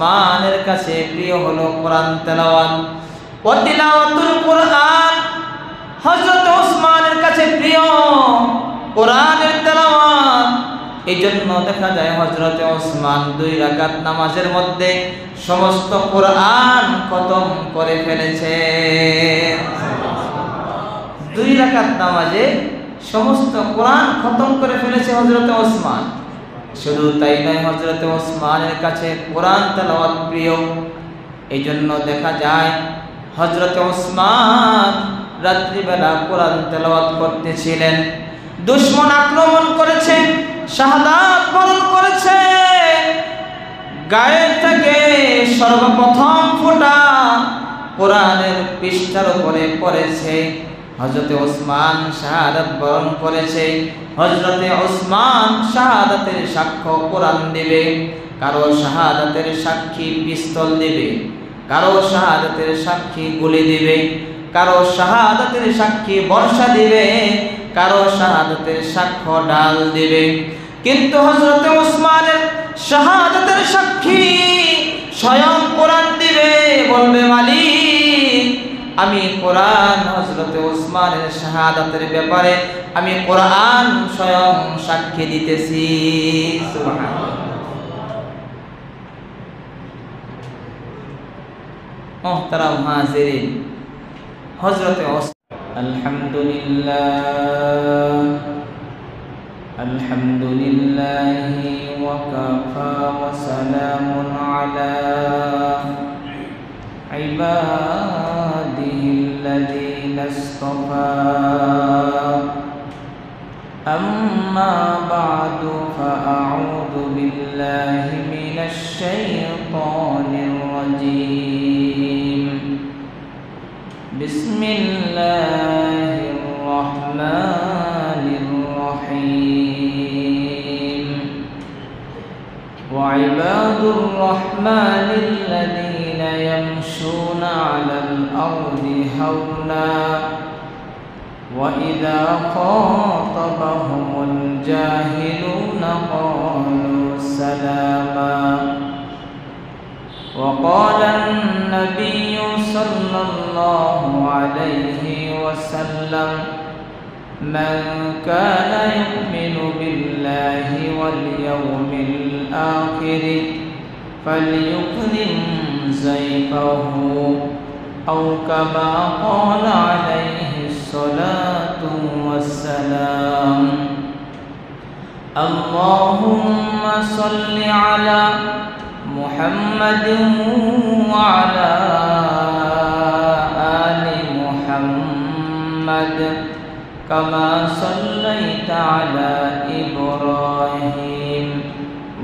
ওসমানের কাছে প্রিয় হলো কোরআন তেলাওয়াত। ওয়া তিলাওয়াতুল কোরআন, হযরত ওসমানের কাছে প্রিয় কোরআনের তেলাওয়াত। এইজন্য দেখা যায় হযরত ওসমান 2 রাকাত নামাজের মধ্যে সমস্ত কোরআন খতম করে ফেলেছে। 2 রাকাত নামাজে সমস্ত কোরআন খতম করে ফেলেছে হযরত ওসমান। শুধু তাই নয়, হযরত ওসমানের কাছে কোরআন তেলাওয়াত প্রিয়। এইজন্য দেখা যায় হযরত ওসমান রাত্রিবেলা কোরআন তেলাওয়াত করতেছিলেন। দুশমন আক্রমণ করেছে, শাহাদাত বরণ করেছে, গায়ে থেকে সর্বপ্রথম ফোঁটা কোরআনের পৃষ্ঠার উপরে পড়েছে। হযরতে ওসমান শাহাদাত বরণ করেছে। হযরতে ওসমান শাহাদাতের সাক্ষ্য কোরআন দিবে। কারো শাহাদাতের সাক্ষী পিস্তল দিবে, কারো শাহাদাতের সাক্ষী গুলি দিবে, কারো শাহাদাতের সাক্ষী বর্ষা দিবে, কারো শাহাদাতের সাক্ষ্য ডাল দিবে। কিন্তু হযরতে ওসমানের শাহাদাতের সাক্ষী স্বয়ং কোরআন দিবে, বলবে মালিক আমি কোরআন হযরতে ওসমানের শাহাদাতের ব্যাপারে আমি কোরআন স্বয়ং সাক্ষী দিতেছি। সুবহানাল্লাহ। মুহতারাম হাজিরিন, হযরতে আলহামদুলিল্লাহ আলহামদুলিল্লাহি ওয়া কাফা ওয়া সালামুন আলা ইবাদিহিল্লাযীনা ইসতাফা আম্মা বা'দু ফাআউযু বিল্লাহি মিনাশ শাইতানির রাজীম। বিসমিল্লাহির রাহমানির রহিম। ওয়া ইবাদুর রাহমানিল্লাযীনা ইয়ামশুনা আলাল আরদি হাওনা ওয়া ইযা খাতাবাহুমুল জাহিলুনা ক্বালু সালামা। وقال النبي صلى الله عليه وسلم من كان يؤمن بالله واليوم الآخر فليكرم ضيفه أو كما قال عليه الصلاة والسلام. اللهم صل على محمد وعلى آل محمد كما صليت على إبراهيم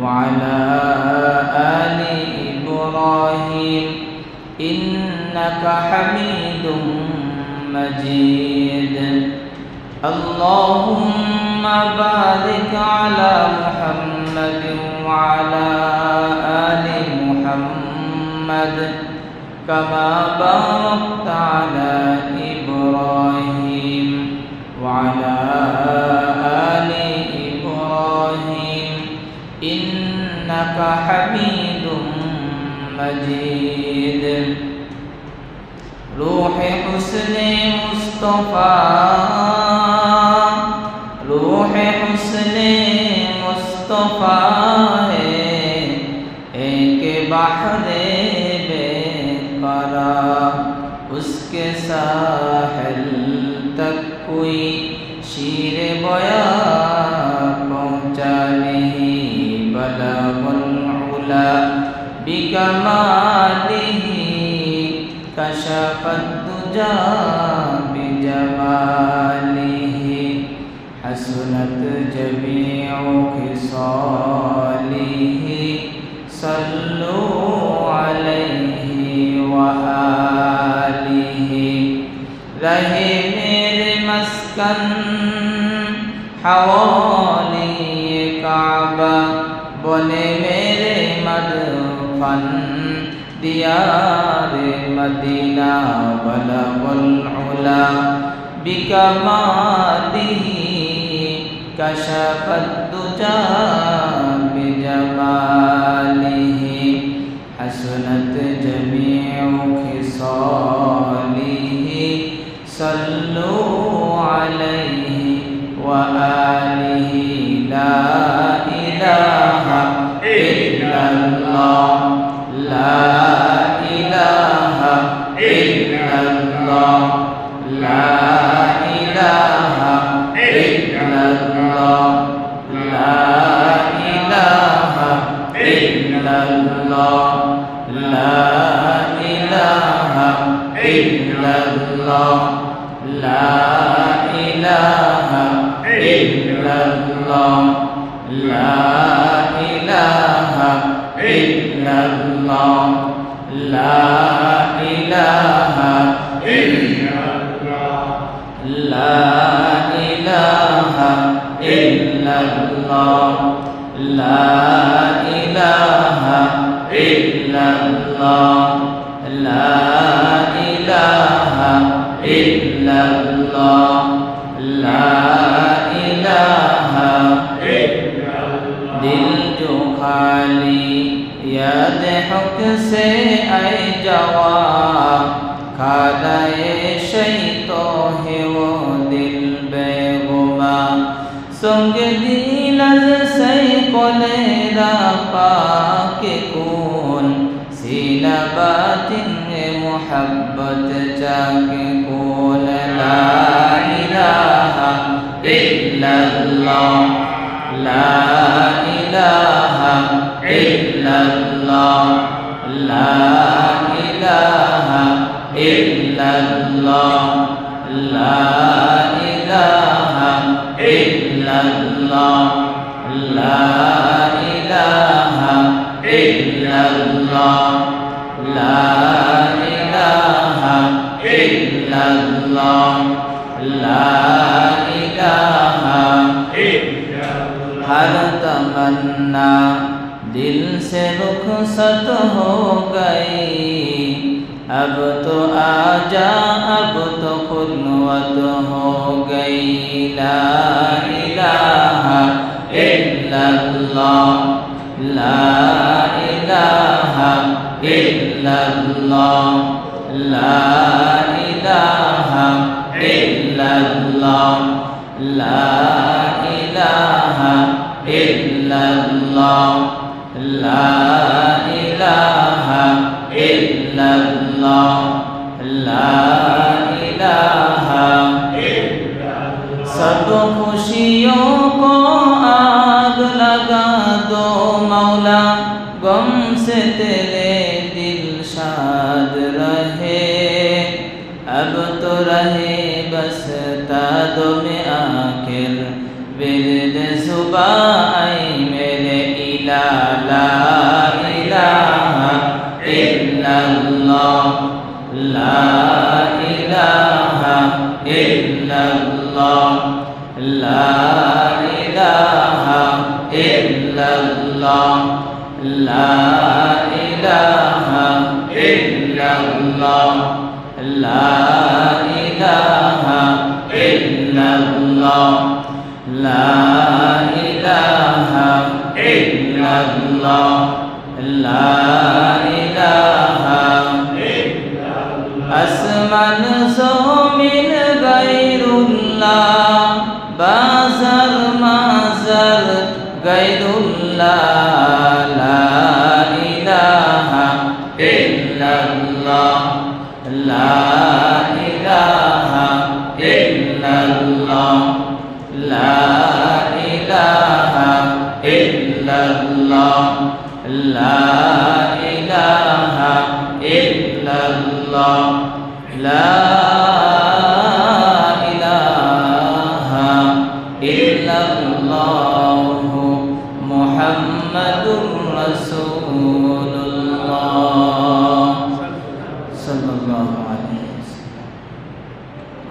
وعلى آل إبراهيم إنك حميد مجيد. اللهم بارك على محمد وعلى آل محمد كما باركت على إبراهيم وعلى آل إبراهيم إنك حميد مجيد. روح حسن مصطفى روح حسن مصطفى है एक बहरे बेकरार उसके साहिल तक कोई शीर बया पहुँचा नहीं बलगुल उला बिकमालिही कशफत दुजा बिजमालिही हसनत जमीउ खिसालिही सल्लु अलैहि व आलिही. रहे मेरे मस्कन हवाली काबा बने मेरे मदफन दियार मदीना बलगुल उला बिकमालिही कशफत दुजा बिजमालिही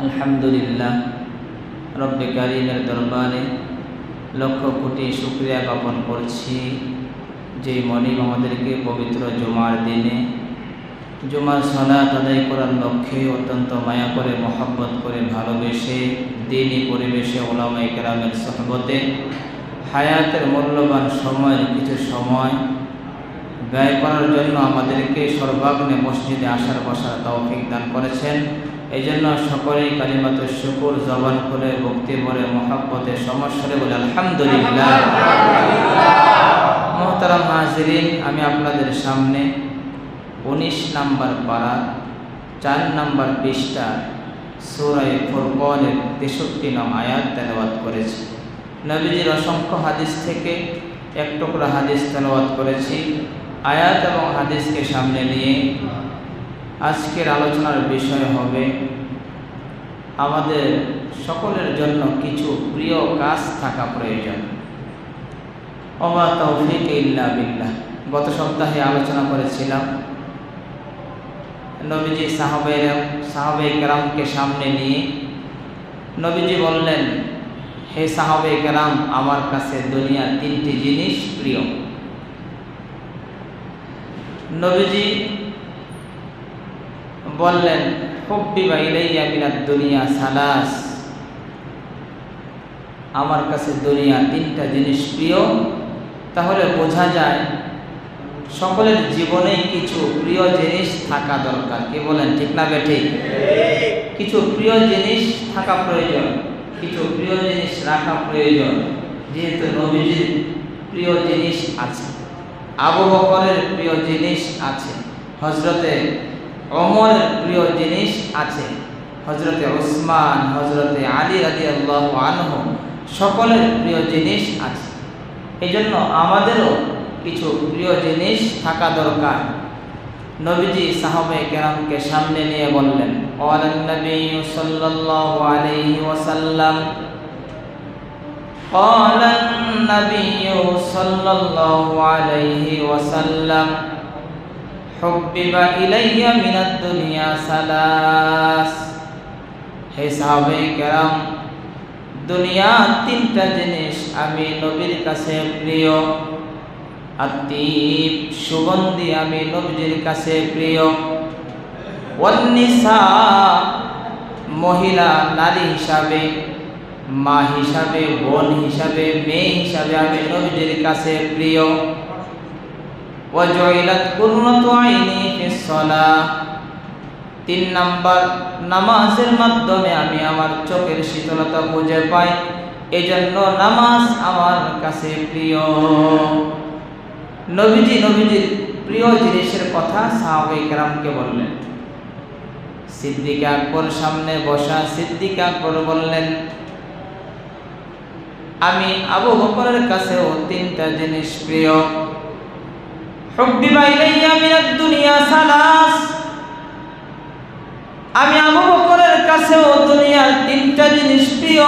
আলহামদুলিল্লাহ রব্বে কারীমের দরবারে লক্ষ কোটি শুকরিয়া জ্ঞাপন করছি যে মনিব আমাদেরকে পবিত্র জুমার দিনে জুমার সালাত আদায় করার লক্ষ্যে অত্যন্ত মায়া করে মহব্বত করে ভালোবেসে দিনী পরিবেশে উলামায়ে কেরামের সোহবতে হায়াতের মূল্যবান সময়ের কিছু সময় ব্যয় করার জন্য আমাদেরকে সর্বাগ্নে মসজিদে আসার বসার তৌফিক দান করেছেন। এই জন্য সকলেই কালিমাতুশ শুকর জবান খুলে ভক্তি ভরে মহব্বতে সমস্বরে বলে আলহামদুলিল্লাহ। মোহতারাম হাজিরিন, আমি আপনাদের সামনে 19 নম্বর পারা 4 নম্বর পৃষ্ঠা সূরা ফুরকানের 63 নং আয়াত তেলাওয়াত করেছি। নবীজির অসংখ্য হাদিস থেকে এক টুকরা হাদিস তেলাওয়াত করেছি। আয়াত এবং হাদিসকে সামনে নিয়ে আজকের আলোচনার বিষয় হবে আমাদের সকলের জন্য কিছু প্রিয় কাজ থাকা প্রয়োজন। ওমা তৌফিক ইল্লা বিল্লাহ। গত সপ্তাহে আলোচনা করেছিলাম নবীজি সাহাবায়ে কেরামকে সামনে নিয়ে নবীজি বললেন, হে সাহাবায়ে কেরাম, আমার কাছে দুনিয়ার 3টি জিনিস প্রিয়। নবীজি বললেন, হুব্বিবা ইলাইয়া মিনাদ দুনিয়া সালাস, আমার কাছে দুনিয়া 3টা জিনিস প্রিয়। তাহলে বোঝা যায় সকলের জীবনেই কিছু প্রিয় জিনিস থাকা দরকার। কি বলেন, ঠিক না বেঠিক? কিছু প্রিয় জিনিস থাকা প্রয়োজন, কিছু প্রিয় জিনিস রাখা প্রয়োজন। যেহেতু নবীজির প্রিয় জিনিস আছে, আবু বকরের প্রিয় জিনিস আছে, হযরতে ওমরের প্রিয় জিনিস আছে, হযরতে ওসমান, হযরতে আলী রাদিয়াল্লাহু আনহু সকলের প্রিয় জিনিস আছে। এই জন্য আমাদেরও কিছু প্রিয় জিনিস থাকা দরকার। নবীজি সাহাবায়ে কেরামকে সামনে নিয়ে বললেন, ক্বালান নবিয়্যু সাল্লাল্লাহু আলাইহি ওয়াসাল্লাম, ক্বালান নবিয়্যু সাল্লাল্লাহু আলাইহি ওয়াসাল্লাম, হুব্বিবা ইলাইয়া মিনাদ দুনিয়া সালাস। হে সাহাবায়ে কেরাম, দুনিয়া 3টা জিনিস আমি নবীর কাছে প্রিয়। আতিব, সুগন্ধি, আমি নবীর কাছে প্রিয়। ওয়ান নিসা, মহিলা, নারী হিসাবে, মা হিসাবে, বোন হিসাবে, মেয়ে হিসাবে আমি নবীর কাছে প্রিয়। ওয়া জুইলাত কুররাতু আইনি ফিস সালাহ, 3 নাম্বার, নামাজের মাধ্যমে আমি আমার চোখের শীতলতা খুঁজে পাই, এজন্য নামাজ আমার কাছে প্রিয়। নবীজির প্রিয় জিনিসের কথা সাহাবায়ে কেরামকে বললেন। সিদ্দিক আকবর সামনে বসা, সিদ্দিক আকবর বললেন, আমি আবু বকরের কাছেও 3টা জিনিস প্রিয়। হুব্বিবা ইলাইয়া মিনাদ দুনিয়া সালাস, আমি আবু বকরের কাছেও দুনিয়ার 3টা জিনিস প্রিয়।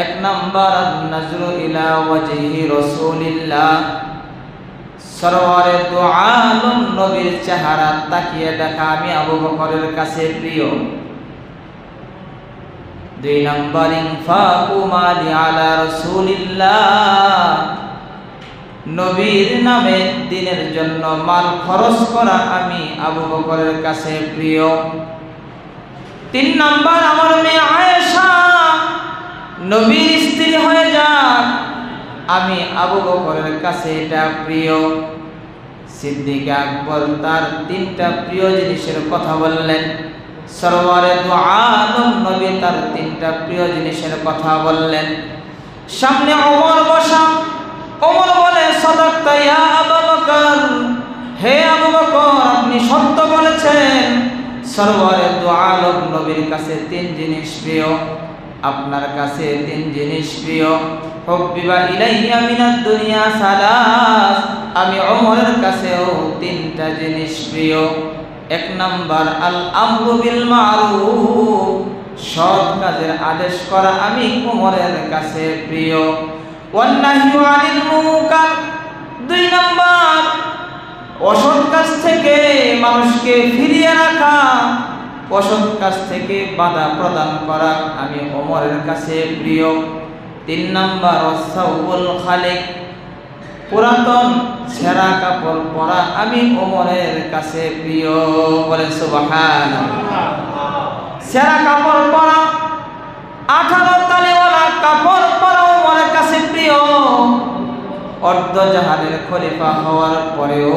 1 নাম্বার, নাজরু ইলা ওয়াজহি রাসূলিল্লাহ, সরওয়ারে দু আলম নবীর চেহারা তাকিয়ে দেখা আমি আবু বকরের কাছে প্রিয়। 2 নাম্বার, ইনফাকু মালি আলা রাসূলিল্লাহ, নবীর নামে দ্বীনের জন্য মাল খরচ করা আমি আবু বকরের কাছে প্রিয়। 3 নাম্বার, আমার মেয়ে আয়েশা নবীর স্ত্রী হয়ে যাক, আমি আবু বকরের কাছে এটা প্রিয়। সিদ্দিক আকবর তার 3টা প্রিয় জিনিসের কথা বললেন। সরওয়ারে দু আলম নবী তার 3টা প্রিয় জিনিসের কথা বললেন। সামনে ওমর বসা, ওমর বলে, সাদাকতা ইয়া আবু বকর, হে আবু বকর, আপনি সত্য বলেছেন। সরওয়ারে দু আলম নবীর কাছে 3 জিনিস প্রিয়, আপনার কাছে 3 জিনিস প্রিয়। হুব্বিবা ইলাইয়া মিনাদ দুনিয়া সালাস, আমি ওমরের কাছেও 3টা জিনিস প্রিয়। 1 নাম্বার, আল আমরু বিল মারুফ, সৎ কাজের আদেশ করা আমি ওমরের কাছে প্রিয়। ওয়ান নাহয়ু আনিল মুনকার, 2 নাম্বার, অসৎ কাজ থেকে মানুষকে ফিরিয়ে রাখা, অসৎ কাজ থেকে বাধা প্রদান করা আমি ওমরের কাছে প্রিয়। 3 নাম্বার, ওয়াসাউবুল খালিক, পুরাতন ছেঁড়া কাপড় পরা আমি ওমরের কাছে প্রিয়। বলে সুবহানাল্লাহ। ছেঁড়া কাপড় পরা, 18 তালিওয়ালা কাপড় পরা ওমরের কাছে প্রিয়। অর্ধজাহানের খলিফা হওয়ার পরেও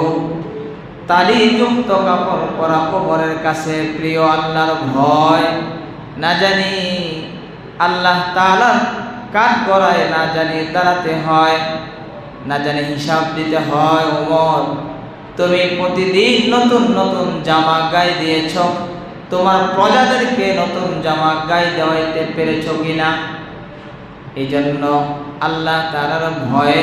তালিযুক্ত কাপড় পরা ওমরের কাছে প্রিয়। আল্লাহর ভয় না জানি আল্লাহ তাআলার কাঠগড়ায় না জানি দাঁড়াতে হয়, না জানি হিসাব দিতে হয়। ওমর, তুমি প্রতিদিন নতুন নতুন জামা গায়ে দিয়েছ, তোমার প্রজাদেরকে নতুন জামা গায়ে দেওয়াইতে পেরেছ কিনা? এই জন্য আল্লাহ তাআলার ভয়ে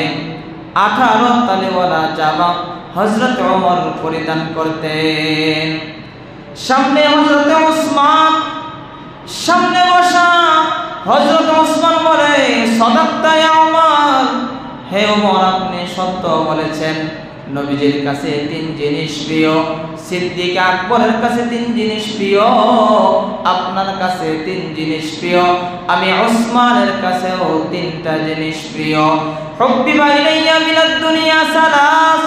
18 তালেওয়ালা জামা হযরত ওমর পরিধান করতেন। সামনে হযরত ওসমান, সামনে বসা হযরত ওসমান বলে, সাদাক্তা ইয়া ওমর, হে ওমর আপনি সত্য বলেছেন। নবীজির কাছে 3 জিনিস প্রিয়, সিদ্দিক আকবরের কাছে 3 জিনিস প্রিয়, আপনার কাছে 3 জিনিস প্রিয়, আমি ওসমানের কাছেও 3টা জিনিস প্রিয়। হুব্বিবা ইলাইয়া মিনাদ দুনিয়া সালাস,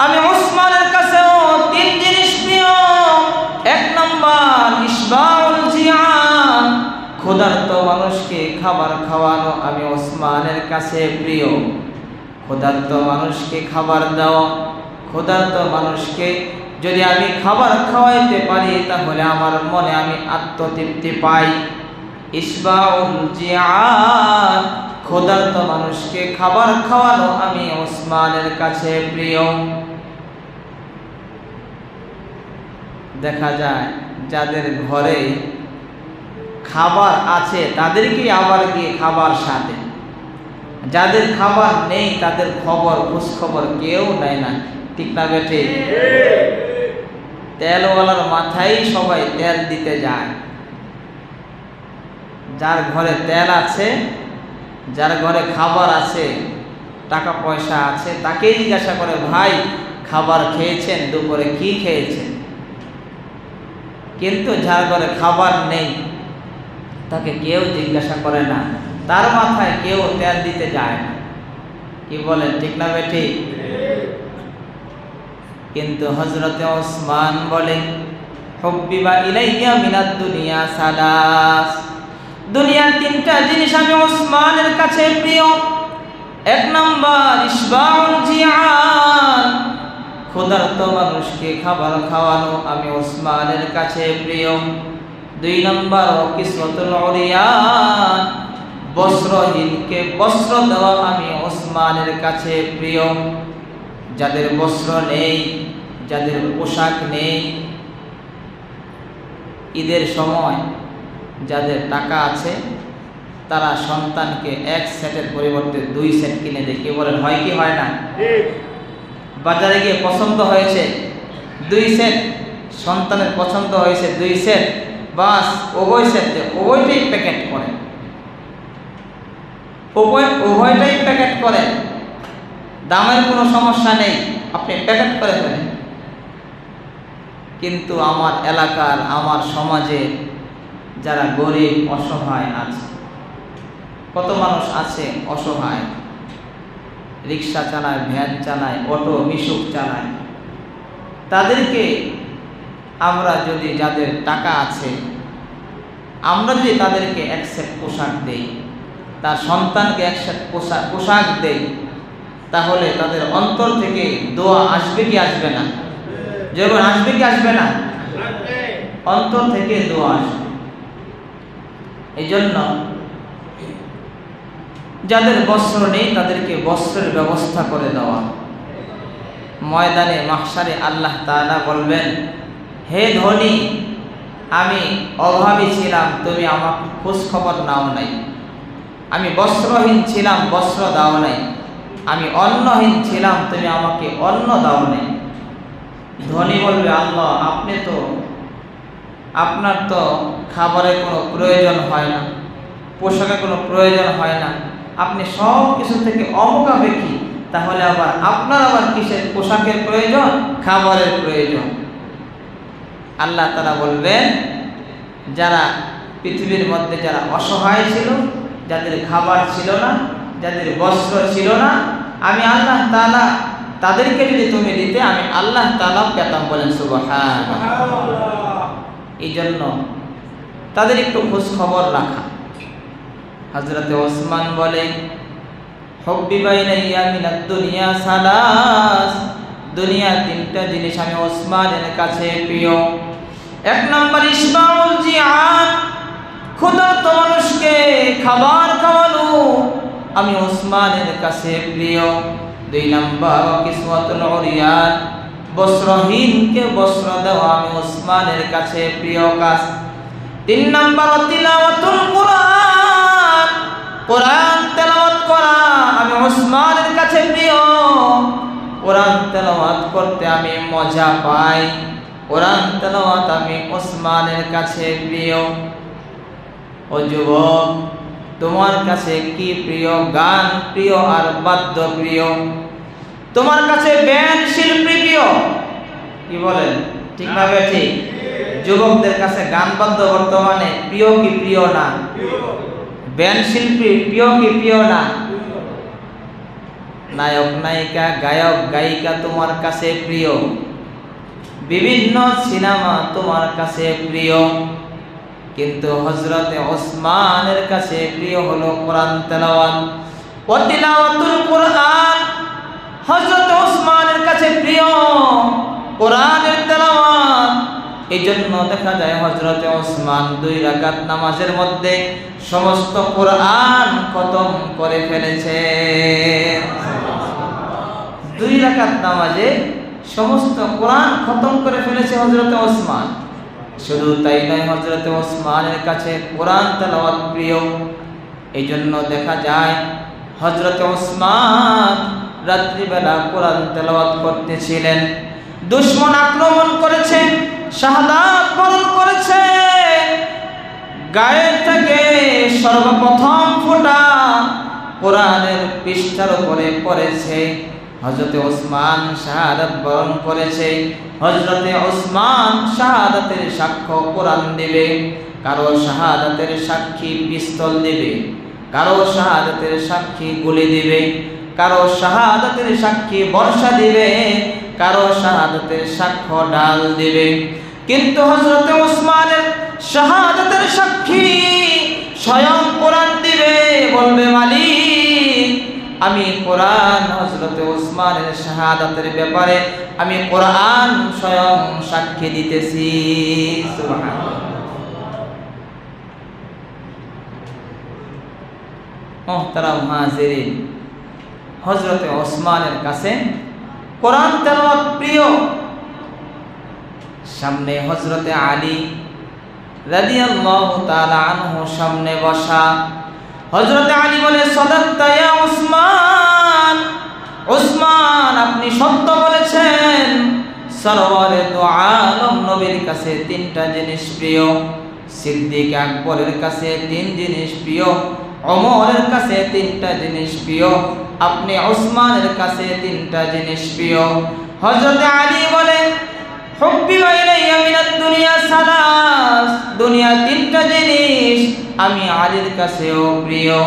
আমি ওসমানের কাছেও 3 জিনিস প্রিয়। 1 নাম্বার ইশবাউল জিআন, ক্ষুধার্ত মানুষকে খাবার খাওয়ানো আমি ওসমানের কাছে প্রিয়। ক্ষুধার্ত মানুষকে খাবার দেওয়া, ক্ষুধার্ত মানুষকে যদি আমি খাবার খাওয়াইতে পারি তাহলে আমার মনে আমি আত্মতৃপ্তি পাই। ইশবাউল জিআন, ক্ষুধার্ত মানুষকে খাবার খাওয়ানো আমি ওসমানের কাছে প্রিয়। দেখা যায় যাদের ঘরে খাবার আছে তাদেরকে আবার গিয়ে খাবার সাথে, যাদের খাবার নেই তাদের খবর খোঁজ খবর কেউ নেয় না। ঠিক না বেটে? তেলওয়ালার মাথায় সবাই তেল দিতে যায়। যার ঘরে তেল আছে, যার ঘরে খাবার আছে, টাকা পয়সা আছে, তাকেই জিজ্ঞাসা করে, ভাই খাবার খেয়েছেন? দুপুরে কি খেয়েছেন? কিন্তু যার ঘরে খাবার নেই তাকে কেউ জিজ্ঞাসা করে না, তার মাথায় কেউ তেল দিতে যায় না। কি বলেন, ঠিক না বেঠি? কিন্তু হযরতে ওসমান বলেন, হুব্বিবা ইলাইয়া মিনাদ দুনিয়া সালাস, দুনিয়ার 3টা জিনিস আমি ওসমানের কাছে প্রিয়। 1 নাম্বার ইশবাউল জিআন, ক্ষুধার্ত মানুষকে খাবার খাওয়ানো আমি ওসমানের কাছে প্রিয়। 2 নাম্বার কিসওয়াতুল উরিয়ান, বস্ত্রহীনকে বস্ত্র দেওয়া আমি ওসমানের কাছে প্রিয়। যাদের বস্ত্র নেই, যাদের পোশাক নেই, ঈদের সময় যাদের টাকা আছে তারা সন্তানকে 1 সেটের পরিবর্তে 2 সেট কিনে দেয়। কি বলেন, হয় কি হয় না? বাজারে গিয়ে পছন্দ হয়েছে 2 সেট, সন্তানের পছন্দ হয়েছে 2 সেট, বাস উভয় সেটে উভয়টাই প্যাকেট করেন, উভয়টাই প্যাকেট করেন, দামের কোনো সমস্যা নেই, আপনি প্যাকেট করে ফেলেন। কিন্তু আমার এলাকার, আমার সমাজে যারা গরিব অসহায় আছে, কত মানুষ আছে অসহায়, রিক্সা চালায়, ভ্যান চালায়, অটো মিশুক চালায়, তাদেরকে আমরা যদি, যাদের টাকা আছে, আমরা যদি তাদেরকে 1 সেট পোশাক দেই, তার সন্তানকে 1 সেট পোশাক দেই, তাহলে তাদের অন্তর থেকে দোয়া আসবে কি আসবে না? যখন আসবে কি আসবে না? অন্তর থেকে দোয়া আসবে। এই জন্য যাদের বস্ত্র নেই তাদেরকে বস্ত্রের ব্যবস্থা করে দেওয়া। ময়দানে মাহশারে আল্লাহ তাআলা বলবেন, হে ধনী, আমি অভাবী ছিলাম, তুমি আমাকে খোঁজ খবর নাও নাই। আমি বস্ত্রহীন ছিলাম, বস্ত্র দাও নাই। আমি অন্নহীন ছিলাম, তুমি আমাকে অন্ন দাও নাই। ধনী বলবে, আল্লাহ আপনি তো, আপনার তো খাবারের কোনো প্রয়োজন হয় না, পোশাকের কোনো প্রয়োজন হয় না, আপনি সব কিছু থেকে অমুখাপেক্ষী, তাহলে আবার আপনার আবার কিসের পোশাকের প্রয়োজন, খাবারের প্রয়োজন? আল্লাহ তাআলা বলবেন, যারা পৃথিবীর মধ্যে যারা অসহায় ছিল, যাদের খাবার ছিল না, যাদের বস্ত্র ছিল না, আমি আল্লাহ তাআলা তাদেরকে যদি তুমি দিতে, আমি আল্লাহ তাআলা পেতাম। বলেন সুবহানাল্লাহ। এই জন্য তাদের একটু খোঁজ খবর রাখা। হযরতে ওসমান বলে, হুব্বিবা ইলাইয়া মিনাদ দুনিয়া সালাস, দুনিয়া 3টা জিনিস আমি ওসমানের কাছে প্রিয়। 1 নাম্বার ইশবাউল জিআন, ক্ষুধার্ত মানুষকে খাবার খাওয়ানো আমি ওসমানের কাছে প্রিয়। দুই নাম্বার কিসওয়াতুল উরিয়ান, বস্ত্রহীনকে বস্ত্র দেওয়া আমি ওসমানের কাছে প্রিয় কাজ। তিন নাম্বার তিলাওয়াতুল কুরআন, কোরআন তেলাওয়াত করা আমি ওসমানের কাছে প্রিয়। কোরআন তেলাওয়াত করতে আমি মজা পাই, কোরআন তেলাওয়াত আমি ওসমানের কাছে প্রিয়। ও যুবক, তোমার কাছে কি প্রিয়? গান প্রিয় আর বাদ্য প্রিয়? তোমার কাছে ব্যান্ড শিল্পী প্রিয়? কি বলেন, ঠিক না ঠিক? যুবকদের কাছে গান বাদ্য বর্তমানে প্রিয় কি প্রিয় না? ব্যান্ড শিল্পী প্রিয় কি প্রিয় না? নায়ক নায়িকা গায়ক গায়িকা তোমার কাছে প্রিয়, বিভিন্ন সিনেমা তোমার কাছে প্রিয়, কিন্তু হযরতে ওসমানের কাছে প্রিয় হলো কোরআন তেলাওয়াত। ওয়া তিলাওয়াতুল কুরআন, হযরত ওসমানের কাছে প্রিয় কোরআনের তেলাওয়াত। এইজন্য দেখা যায় হযরতে ওসমান 2 রাকাত নামাজের মধ্যে সমস্ত কোরআন খতম করে ফেলেছে। 2 রাকাত নামাজে সমস্ত কোরআন খতম করে ফেলেছে হযরতে ওসমান। শুধু তাই নয়, হযরতে ওসমানের কাছে কোরআন তেলাওয়াত প্রিয়। এইজন্য দেখা যায় হযরতে ওসমান রাত্রিবেলা কোরআন তেলাওয়াত করতেছিলেন। দুশমন আক্রমণ করেছে, শাহাদাত বরণ করেছে, গায়ে থেকে সর্বপ্রথম ফোঁটা কোরআনের পৃষ্ঠার উপরে পড়েছে। হযরতে ওসমান শাহাদাত বরণ করেছে। হযরতে ওসমান শাহাদাতের সাক্ষ্য কোরআন দিবে, কারো শাহাদাতের সাক্ষী পিস্তল দিবে, কারো শাহাদাতের সাক্ষী গুলি দিবে, কারো শাহাদাতের সাক্ষী বর্ষা দিবে, কারো শাহাদাতের সাক্ষ্য ডাল দিবে। কিন্তু হযরতে ওসমানের শাহাদাতের সাক্ষী স্বয়ং কোরআন দিবে, বলবে মালিক আমি কোরআন হযরতে ওসমানের শাহাদাতের ব্যাপারে আমি কোরআন স্বয়ং সাক্ষী দিতেছি। সুবহানাল্লাহ। মুহতারাম হাজিরিন, হযরতে ওসমানের কাছে কোরআন তেলাওয়াত প্রিয়। সামনে হযরতে আলী রাদিয়াল্লাহু তাআলা আনহু সামনে বসা। হযরতে আলী বলে, সাদাক্তা ইয়া ওসমান, ওসমান আপনি সত্য বলেছেন। সরওয়ারে দু আলম নবীর কাছে 3টা জিনিস প্রিয়, সিদ্দিক আকবরের কাছে 3 জিনিস প্রিয়, ওমরের কাছে 3টা জিনিস প্রিয়, আপনি ওসমানের কাছে 3টা জিনিস প্রিয়। হযরতে আলী বলেন, হুব্বিবা ইলাইয়া মিনাদ দুনিয়া সালাস, দুনিয়া 3টা জিনিস আমি আলীর কাছেও প্রিয়।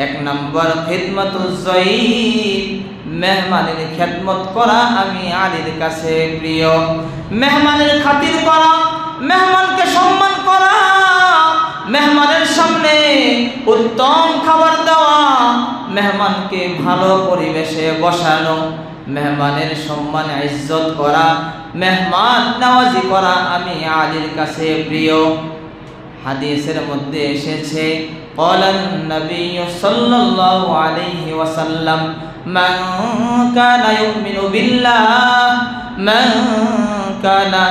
1 নম্বর খিদমাতুজ যায়ীব, মেহমানের খেদমত করা আমি আলীর কাছে প্রিয়। মেহমানের খাতির করা, মেহমানকে সম্মান করা, মেহমানের সামনে উত্তম খাবার দেওয়া, মেহমানকে ভালো পরিবেশে বসানো, মেহমানের সম্মান ইজ্জত করা, মেহমান নওয়াজি করা আমি আলীর কাছে প্রিয়। হাদিসের মধ্যে এসেছে, ক্বালান নবী সাল্লাল্লাহু আলাইহি ওয়াসাল্লাম, মান কানা ইউমিনু বিল্লাহ, মান কানা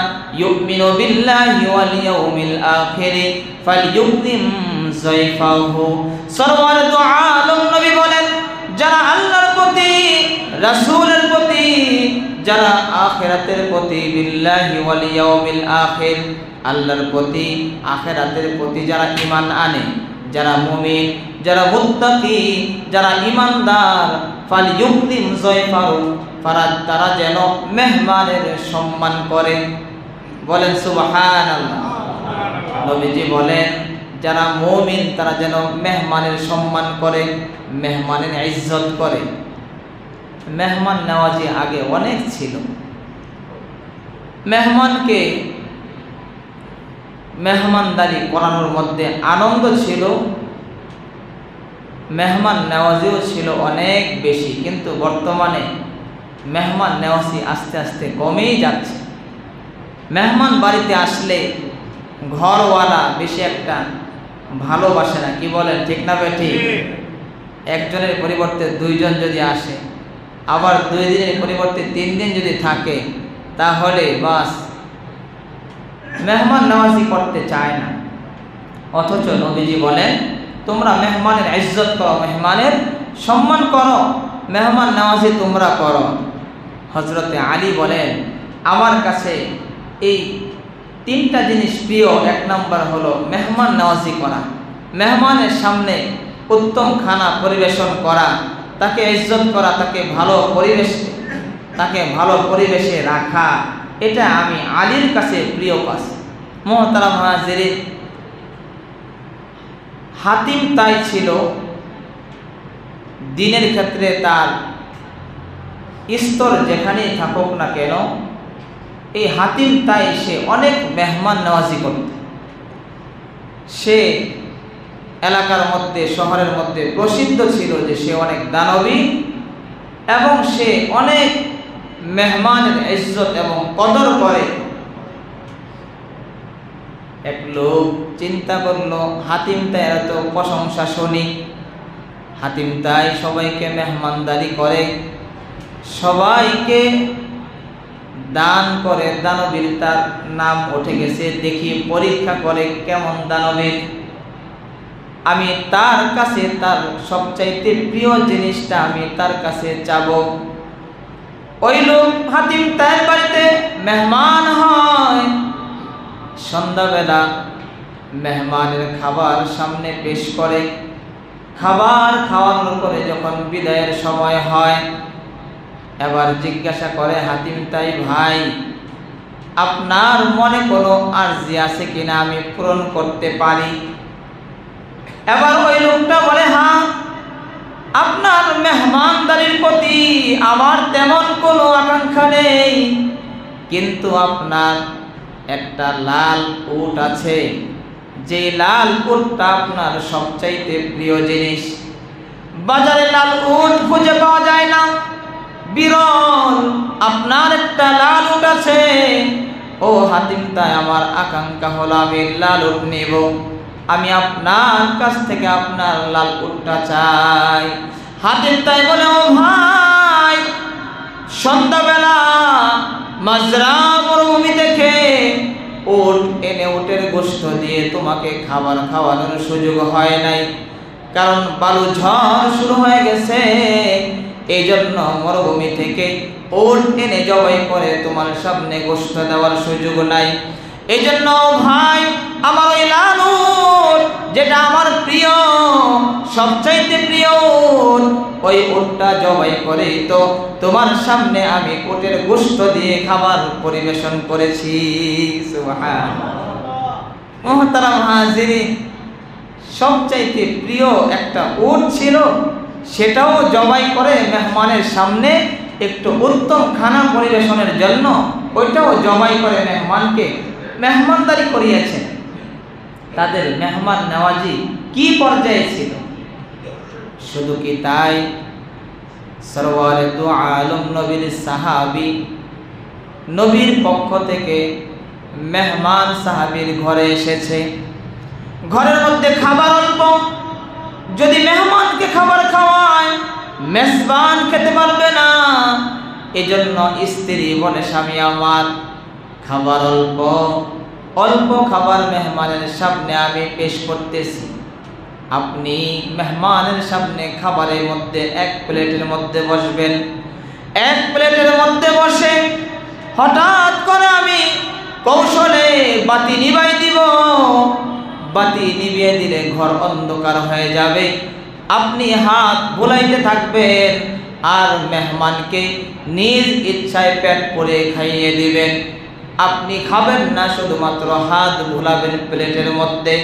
ইউমিনু বিল্লাহি ওয়াল ইয়াউমিল আখির ফালইউকরিম যায়ফাহু। সরওয়ার দু আলম নবী বলেন, যারা আল্লাহর প্রতি, রাসূলের প্রতি, যারা আখিরাতের প্রতি, বিল্লাহি ওয়াল ইয়াউমিল আখির, আল্লাহর প্রতি আখিরাতের প্রতি যারা ঈমান আনে, যারা মুমিন, যারা মুত্তাকি, যারা ঈমানদার, ফালইউকরিম যায়ফাহু, তারা যেন মেহমানের সম্মান করে। বলেন সুবহানাল্লাহ। নবীজি বলেন, যারা মুমিন তারা যেন মেহমানের সম্মান করে, মেহমানের ইজ্জত করে। মেহমান নওয়াজি আগে অনেক ছিল। মেহমানকে মেহমানদারি করানোর মধ্যে আনন্দ ছিল, মেহমান নওয়াজিও ছিল অনেক বেশি। কিন্তু বর্তমানে মেহমান নওয়াজি আস্তে আস্তে কমেই যাচ্ছে। মেহমান বাড়িতে আসলে ঘরওয়ালা বেশি একটা ভালোবাসে না, কি বলেন, ঠিক না বেঠিক? একজনের পরিবর্তে 2 জন যদি আসে আবার 2 দিনের পরিবর্তে 3 দিন যদি থাকে তাহলে বাস মেহমান নওয়াজি করতে চায় না। অথচ নবীজি বলেন তোমরা মেহমানের ইজ্জত করো, মেহমানের সম্মান করো, মেহমান নওয়াজি তোমরা করো। হযরতে আলী বলেন আমার কাছে এই 3টা জিনিস প্রিয়। 1 নম্বর হলো মেহমান নওয়াজি করা, মেহমানের সামনে উত্তম খানা পরিবেশন করা, তাকে ইজ্জত করা, তাকে ভালো পরিবেশে রাখা, এটা আমি আলীর কাছে প্রিয় কাজ। মুহতারাম হাজিরিন, হাতিম তাই ছিল দিনের ক্ষেত্রে তার স্তর যেখানেই থাকুক না কেন, এই হাতিম তাই সে অনেক মেহমান নওয়াজি করত। সে এলাকার মধ্যে, শহরের মধ্যে প্রসিদ্ধ ছিল যে সে অনেক দানবী এবং সে অনেক মেহমানের ইজ্জত এবং কদর করে। এক লোক চিন্তা করলো হাতিম তাই এত প্রশংসা শুনি, হাতিম তাই সবাইকে মেহমানদারি করে, সবাইকে দান করে, দানবীর তার নাম উঠে গেছে, দেখি পরীক্ষা করে কেমন দানবীর। আমি তার কাছে তার সবচাইতে প্রিয় জিনিসটা আমি তার কাছে চাবো। ওই লোক হাতিম তার বাড়িতে মেহমান হয়। সন্ধ্যাবেলা মেহমানের খাবার সামনে পেশ করে, খাবার খাওয়ানোর পরে যখন বিদায়ের সময় হয়, এবার জিজ্ঞাসা করে হাতিম তাই ভাই আপনার মনে কোনো আরজি আছে কিনা, আমি পূরণ করতে পারি? এবার ওই লোকটা বলে হ্যাঁ, আপনার মেহমানদারির প্রতি আমার তেমন কোনো আকাঙ্ক্ষা নেই, কিন্তু আপনার একটা লাল উট আছে, যে লাল উটটা আপনার সবচাইতে প্রিয় জিনিস। বাজারে লাল উট খুঁজে পাওয়া যায় না, বিরল। আপনার একটা লাল উট আছে। ও হাতিম তাই আমার আকাঙ্ক্ষা হলো আমি লাল উট নেব, আমি আপনার কাছ থেকে আপনার লাল উটটা চাই। হাতিম তাই বলে ও ভাই, সন্ধ্যাবেলা মাজরা মরুভূমি থেকে উট এনে উটের গোশত দিয়ে তোমাকে খাবার খাওয়ানোর সুযোগ হয় নাই, কারণ বালু ঝড় শুরু হয়ে গেছে, এই জন্য মরুভূমি থেকে উট এনে জবাই করে তোমার সামনে গোশত দেওয়ার সুযোগ নাই। এই জন্য ভাই আমার ওই লাল উট, যেটা আমার প্রিয়, সবচাইতে প্রিয় উট, ওই উটটা জবাই করে তো তোমার সামনে আমি উটের গোশত দিয়ে খাবার পরিবেশন করেছি। সুবহানাল্লাহ। মুহতারাম হাজিরিন, সবচাইতে প্রিয় একটা উট ছিল, সেটাও জবাই করে মেহমানের সামনে একটু উত্তম খানা পরিবেশনের জন্য ওইটাও জবাই করে মেহমানকে মেহমানদারি করিয়েছেন। তাদের মেহমান নওয়াজি কি পর্যায়ে ছিল! শুধু কি তাই, সরওয়ারে দু আলম নবীর সাহাবী, নবীর পক্ষ থেকে মেহমান সাহাবীর ঘরে এসেছে, ঘরের মধ্যে খাবার অল্প, যদি মেহমানকে খাবার খাওয়ায় মেজবান খেতে পারবে না, এজন্য স্ত্রী বলে স্বামী আমার খাবার অল্প, অল্প খাবার মেহমানের সামনে আমি পেশ করতেছি, আপনি মেহমানের সামনে খাবারের মধ্যে এক প্লেটের মধ্যে বসবেন। এক প্লেটের মধ্যে বসে হঠাৎ করে আমি কৌশলে বাতি নিভাই দিব, বাতি নিভিয়ে দিলে ঘর অন্ধকার হয়ে যাবে, আপনি হাত বুলাইতে থাকবেন আর মেহমানকে নিজ ইচ্ছায় পেট ভরে খাইয়ে দিবেন। আপনি খাবেন না, শুধুমাত্র হাত বুলাবেন প্লেটের মধ্যে,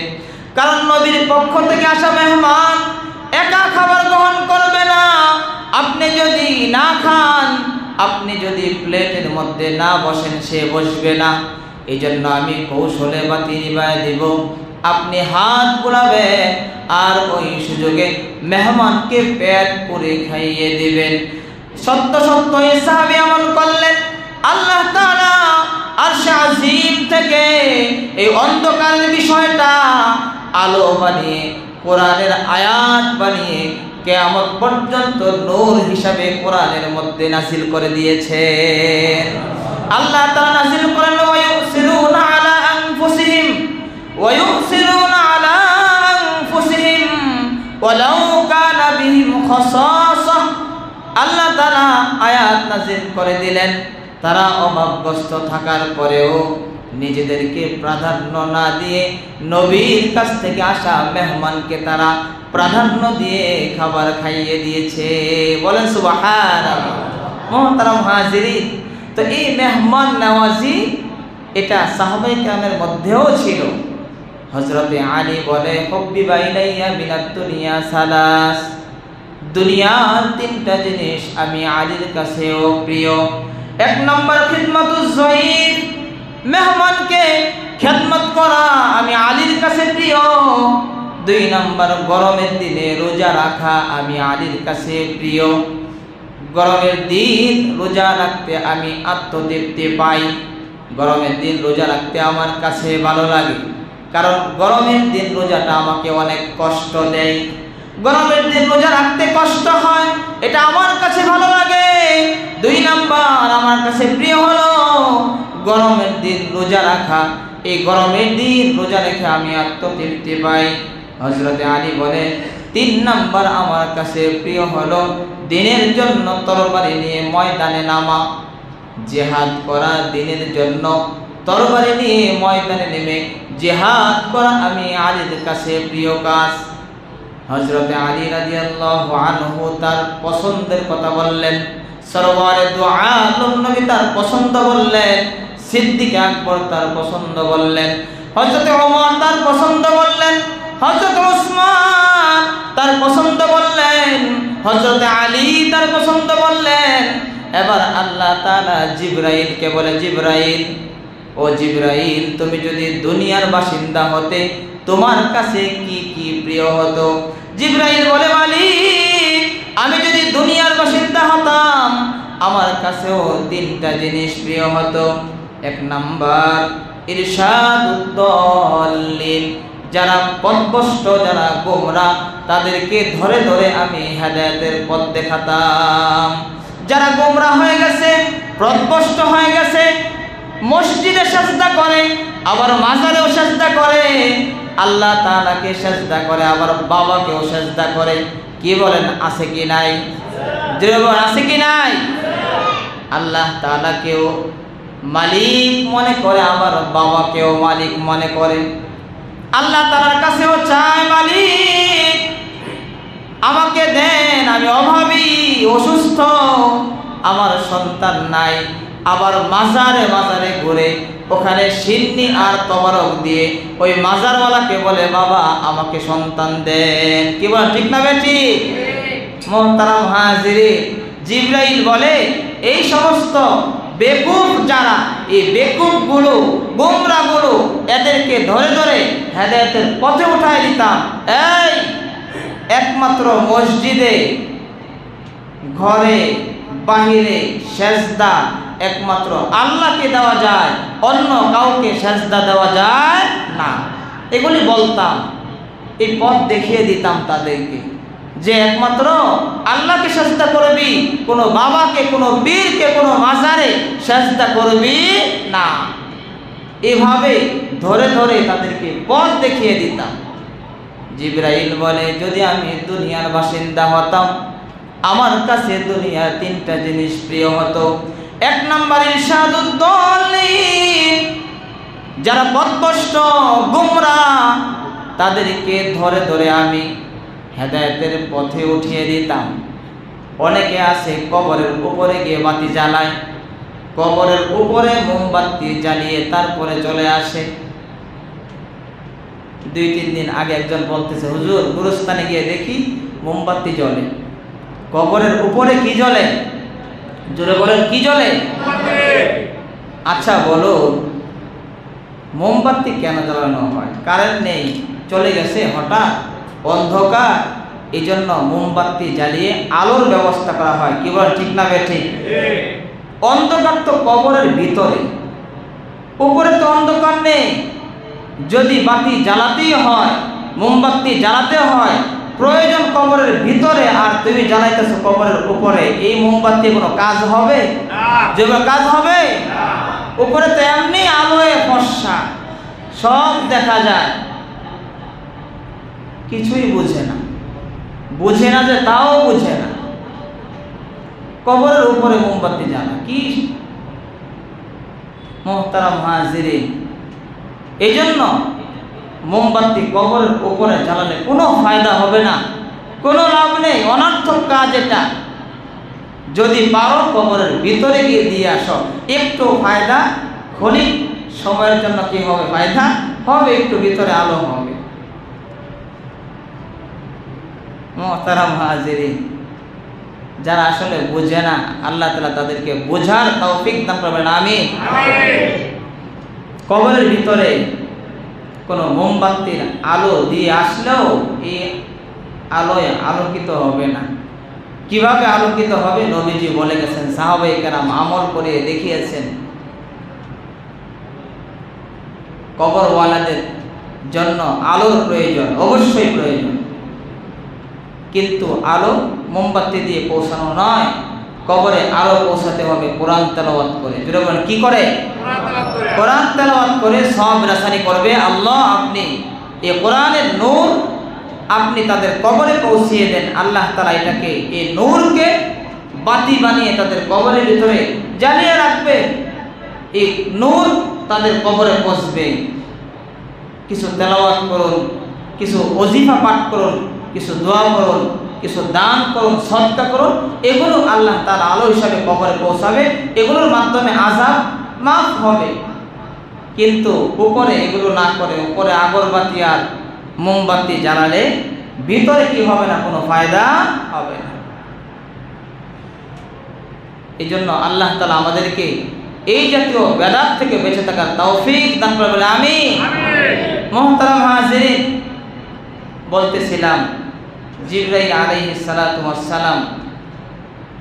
কারণ নবীর পক্ষ থেকে আসা মেহমান একা খাবার গ্রহণ করবে না। আপনি যদি না খান, আপনি যদি প্লেটের মধ্যে না বসেন, সে বসবে না। এই জন্য আমি কৌশলে বাতি নিভাই দিব, আপনি হাত বুলাবেন আর ওই সুযোগে মেহমানকে পেট পুরে খাইয়ে দিবেন। সত্য সত্য এই সাহাবী আমল করলেন। আল্লাহ তাআলা আরশ আজিম থেকে এই অন্ধকারের বিষয়টা আলো বানিয়ে, কোরআনের আয়াত বানিয়ে কিয়ামত পর্যন্ত নূর হিসাবে কোরআনের মধ্যে নাযিল করে দিয়েছেন। আল্লাহ তাআলা নাযিল করেন ওয়ায়ুসিরুনা আলা আনফুসিহিম ওয়ায়ুসিরুনা আলা আনফুসিহিম ওয়ালাউ কানা বিহিম খাসাসা। আল্লাহ তাআলা আয়াত নাযিল করে দিলেন, তারা অভাবগ্রস্ত থাকার পরেও নিজেদেরকে প্রাধান্য না দিয়ে নবীর কাছ থেকে আসা মেহমানকে তারা প্রাধান্য দিয়ে খাবার খাইয়ে দিয়েছে। বলেন সুবহানাল্লাহ। মুহতারাম হাজিরিন, তো এই মেহমান নওয়াজি এটা সাহাবায়ে কেরামের মধ্যেও ছিল। হযরতে আলী বলে হুব্বিবা ইলাইয়া মিনাদ দুনিয়া সালাস, দুনিয়ার তিনটা জিনিস আমি আলীর কাছেও প্রিয়। এক নম্বর খিদমাতুজ যায়ীফ, মেহমানকে খেদমত করা আমি আলীর কাছে প্রিয়। দুই নম্বর গরমের দিনে রোজা রাখা আমি আলীর কাছে প্রিয়। গরমের দিন রোজা রাখতে আমি আত্মতৃপ্তি পাই। গরমের দিন রোজা রাখতে আমার কাছে ভালো লাগে, কারণ গরমের দিন রোজাটা আমাকে অনেক কষ্ট দেয়। গরমের দিন রোজা রাখতে কষ্ট হয়, এটা আমার কাছে ভালো লাগে। দুই নাম্বার আমার কাছে প্রিয় হলো গরমের দিন রোজা রাখা। এই গরমের দিন রোজা রেখে আমি আত্মতৃপ্তি পাই। হযরতে আলী বলে তিন নাম্বার আমার কাছে প্রিয় হলো দিনের জন্য তরবারি নিয়ে ময়দানে নামা, জিহাদ করা। দিনের জন্য তরবারি নিয়ে ময়দানে নেমে জিহাদ করা আমি আলীর কাছে প্রিয় কাজ। হযরতে আলী রাদিয়াল্লাহু আনহু তার পছন্দের কথা বললেন, সরওয়ারে দু আলম নবী তার পছন্দ বললেন, সিদ্দিক আকবর তার পছন্দ বললেন, হযরতে ওমর তার পছন্দ বললেন, হযরত ওসমান তার পছন্দ বললেন, হযরতে আলী তার পছন্দ বললেন। এবার আল্লাহ তাআলা জিবরাইলকে বলে, জিবরাইল, ও জিবরাইল, তুমি যদি দুনিয়ার বাসিন্দা হতে তোমার কাছে কি কি প্রিয় হতো? জিবরাইল বলে, মালিক, আমি যদি দুনিয়ার বাসিন্দা হতাম আমার কাছেও তিনটা জিনিস প্রিয় হতো। এক নাম্বার ইরশাদুদ্দাল্লিন, যারা পথভ্রষ্ট, যারা গোমরাহ, তাদেরকে ধরে ধরে আমি হেদায়েতের পথ দেখাতাম। যারা গোমরাহ হয়ে গেছে, পথভ্রষ্ট হয়ে গেছে, মসজিদে সাজদা করে, আবার মাজারেও সাজদা করে, আল্লাহ তাআলাকে সাজদা করে, আবার বাবাকেও সাজদা করে। কি বলেন, আছে কি নাই? জোরে আছে কি নাই? আল্লাহ তাআলাকেও মালিক মনে করে, আবার বাবাকেও মালিক মনে করে। আল্লাহ তাআলার কাছেও চায়, মালিক আমাকে দেন, আমি অভাবী, অসুস্থ, আমার সন্তান নাই। আবার মাজারে মাজারে ঘুরে ওখানে সিন্নি আর তবারক দিয়ে ওই মাজারওয়ালাকে বলে, বাবা আমাকে সন্তান দেন। কি বলেন, ঠিক না বেটি? মুহতারাম হাজিরিন, জিবরাইল বলে এই সমস্ত বেকুব যারা, এই বেকুবগুলো, গোমরাগুলো, এদেরকে ধরে ধরে হেদায়েতের পথে উঠায় দিতাম। এই একমাত্র মসজিদে, ঘরে, বাহিরে সেজদা একমাত্র আল্লাহকে দেওয়া যায়, অন্য কাউকে সেজদা দেওয়া যায় না। এগুলি বলতাম, এই পথ দেখিয়ে দিতাম তাদেরকে যে একমাত্র আল্লাহকে সেজদা করবি, কোনো বাবাকে, কোনো পীরকে, কোনো মাজারে সেজদা করবি না। এভাবে ধরে ধরে তাদেরকে পথ দেখিয়ে দিতাম। জিবরাইল বলে, যদি আমি দুনিয়ার বাসিন্দা হতাম আমার কাছে দুনিয়ার তিনটা জিনিস প্রিয় হতো। এক নম্বর ইরশাদুদ্দাল্লিন, যারা পথভ্রষ্ট, গোমরাহ, তাদেরকে ধরে ধরে আমি হেদায়েতের পথে উঠিয়ে দিতাম। অনেকে আছে কবরের উপরে গিয়ে বাতি জ্বালায়, কবরের উপরে মোমবাতি জ্বালিয়ে তারপরে চলে আসে। 2-3 দিন আগে একজন বলতেছে, হুজুর গুরুস্থানে গিয়ে দেখি মোমবাতি জ্বলে। কবরের উপরে কি জ্বলে? জোরে বলেন, কি জ্বলে? আচ্ছা বলো, মোমবাতি কেন জ্বালানো হয়? কারেন্ট নেই, চলে গেছে হঠাৎ, অন্ধকার, এই জন্য মোমবাতি জ্বালিয়ে আলোর ব্যবস্থা করা হয়। কি বলেন, ঠিক না বেঠি? অন্ধকার তো কবরের ভিতরে, উপরে তো অন্ধকার নেই। যদি বাতি জ্বালাতেই হয়, মোমবাতি জ্বালাতে হয়, প্রয়োজন কবরের ভিতরে আর তুমি জ্বালাইতেছো কবরের উপরে, এই মোমবাতি কোনো কাজ হবে? যেগুলো কাজ হবে উপরে তো এমনি আলোয় ফর্সা, সব দেখা যায়, কিছুই বুঝে না, বুঝে না যে তাও বুঝে না। কবরের উপরে মোমবাতি জ্বালা কি মুহতারাম হাজিরিন, এই জন্য মোমবাতি কবরের উপরে জ্বালালে কোনো ফায়দা হবে না, কোনো লাভ নেই, অনর্থক কাজ এটা। যদি পারো কবরের ভিতরে গিয়ে দিয়ে আসো, একটু ফায়দা, ক্ষণিক সময়ের জন্য কি হবে, ফায়দা হবে, একটু ভিতরে আলো হবে। মুহতারাম হাজিরিন, যারা আসলে বোঝে না আল্লাহ তাআলা তাদেরকে বোঝার তৌফিক দান করবেন, আমিন। কবরের ভিতরে কোনো মোমবাতির আলো দিয়ে আসলেও এই আলোয় আলোকিত হবে না। কিভাবে আলোকিত হবে নবীজি বলে গেছেন, সাহাবায়ে কেরাম আমল করে দেখিয়েছেন। কবরওয়ালাদের জন্য আলোর প্রয়োজন, অবশ্যই প্রয়োজন, কিন্তু আলো মোমবাতি দিয়ে পৌঁছানো নয়, কবরে আলো পৌঁছাতে হবে কোরআন তেলাওয়াত করে। যেরকম কি করে? কোরআন তেলাওয়াত করে সব রাসানি করবে আল্লাহ। আপনি এই কোরআনের নূর আপনি তাদের কবরে পৌঁছিয়ে দেন, আল্লাহ তাআলা এটাকে, এই নূরকে বাতি বানিয়ে তাদের কবরের ভিতরে জ্বালিয়ে রাখবে। এই নূর তাদের কবরে পৌঁছবে। কিছু তেলাওয়াত করুন, কিছু ওজিফা পাঠ করুন, কিছু দোয়া করুন, কিছু দান করুন, সদকা করুন, এগুলো আল্লাহ তাআলা আলো হিসাবে কবরে পৌঁছাবে, এগুলোর মাধ্যমে আযাব মাফ হবে। কিন্তু উপরে এগুলো না করে উপরে আগরবাতি আর মোমবাতি জ্বালালে ভিতরে কি হবে না, কোনো ফায়দা হবে না। এই জন্য আল্লাহ তাআলা আমাদেরকে এই জাতীয় বেদাত থেকে বেঁচে থাকার তৌফিক দান করবেন, আমিন। মুহতারাম হাজিরিন, বলতেছিলাম জিবরাইল আলাইহিস সালাতু ওয়াস সালাম,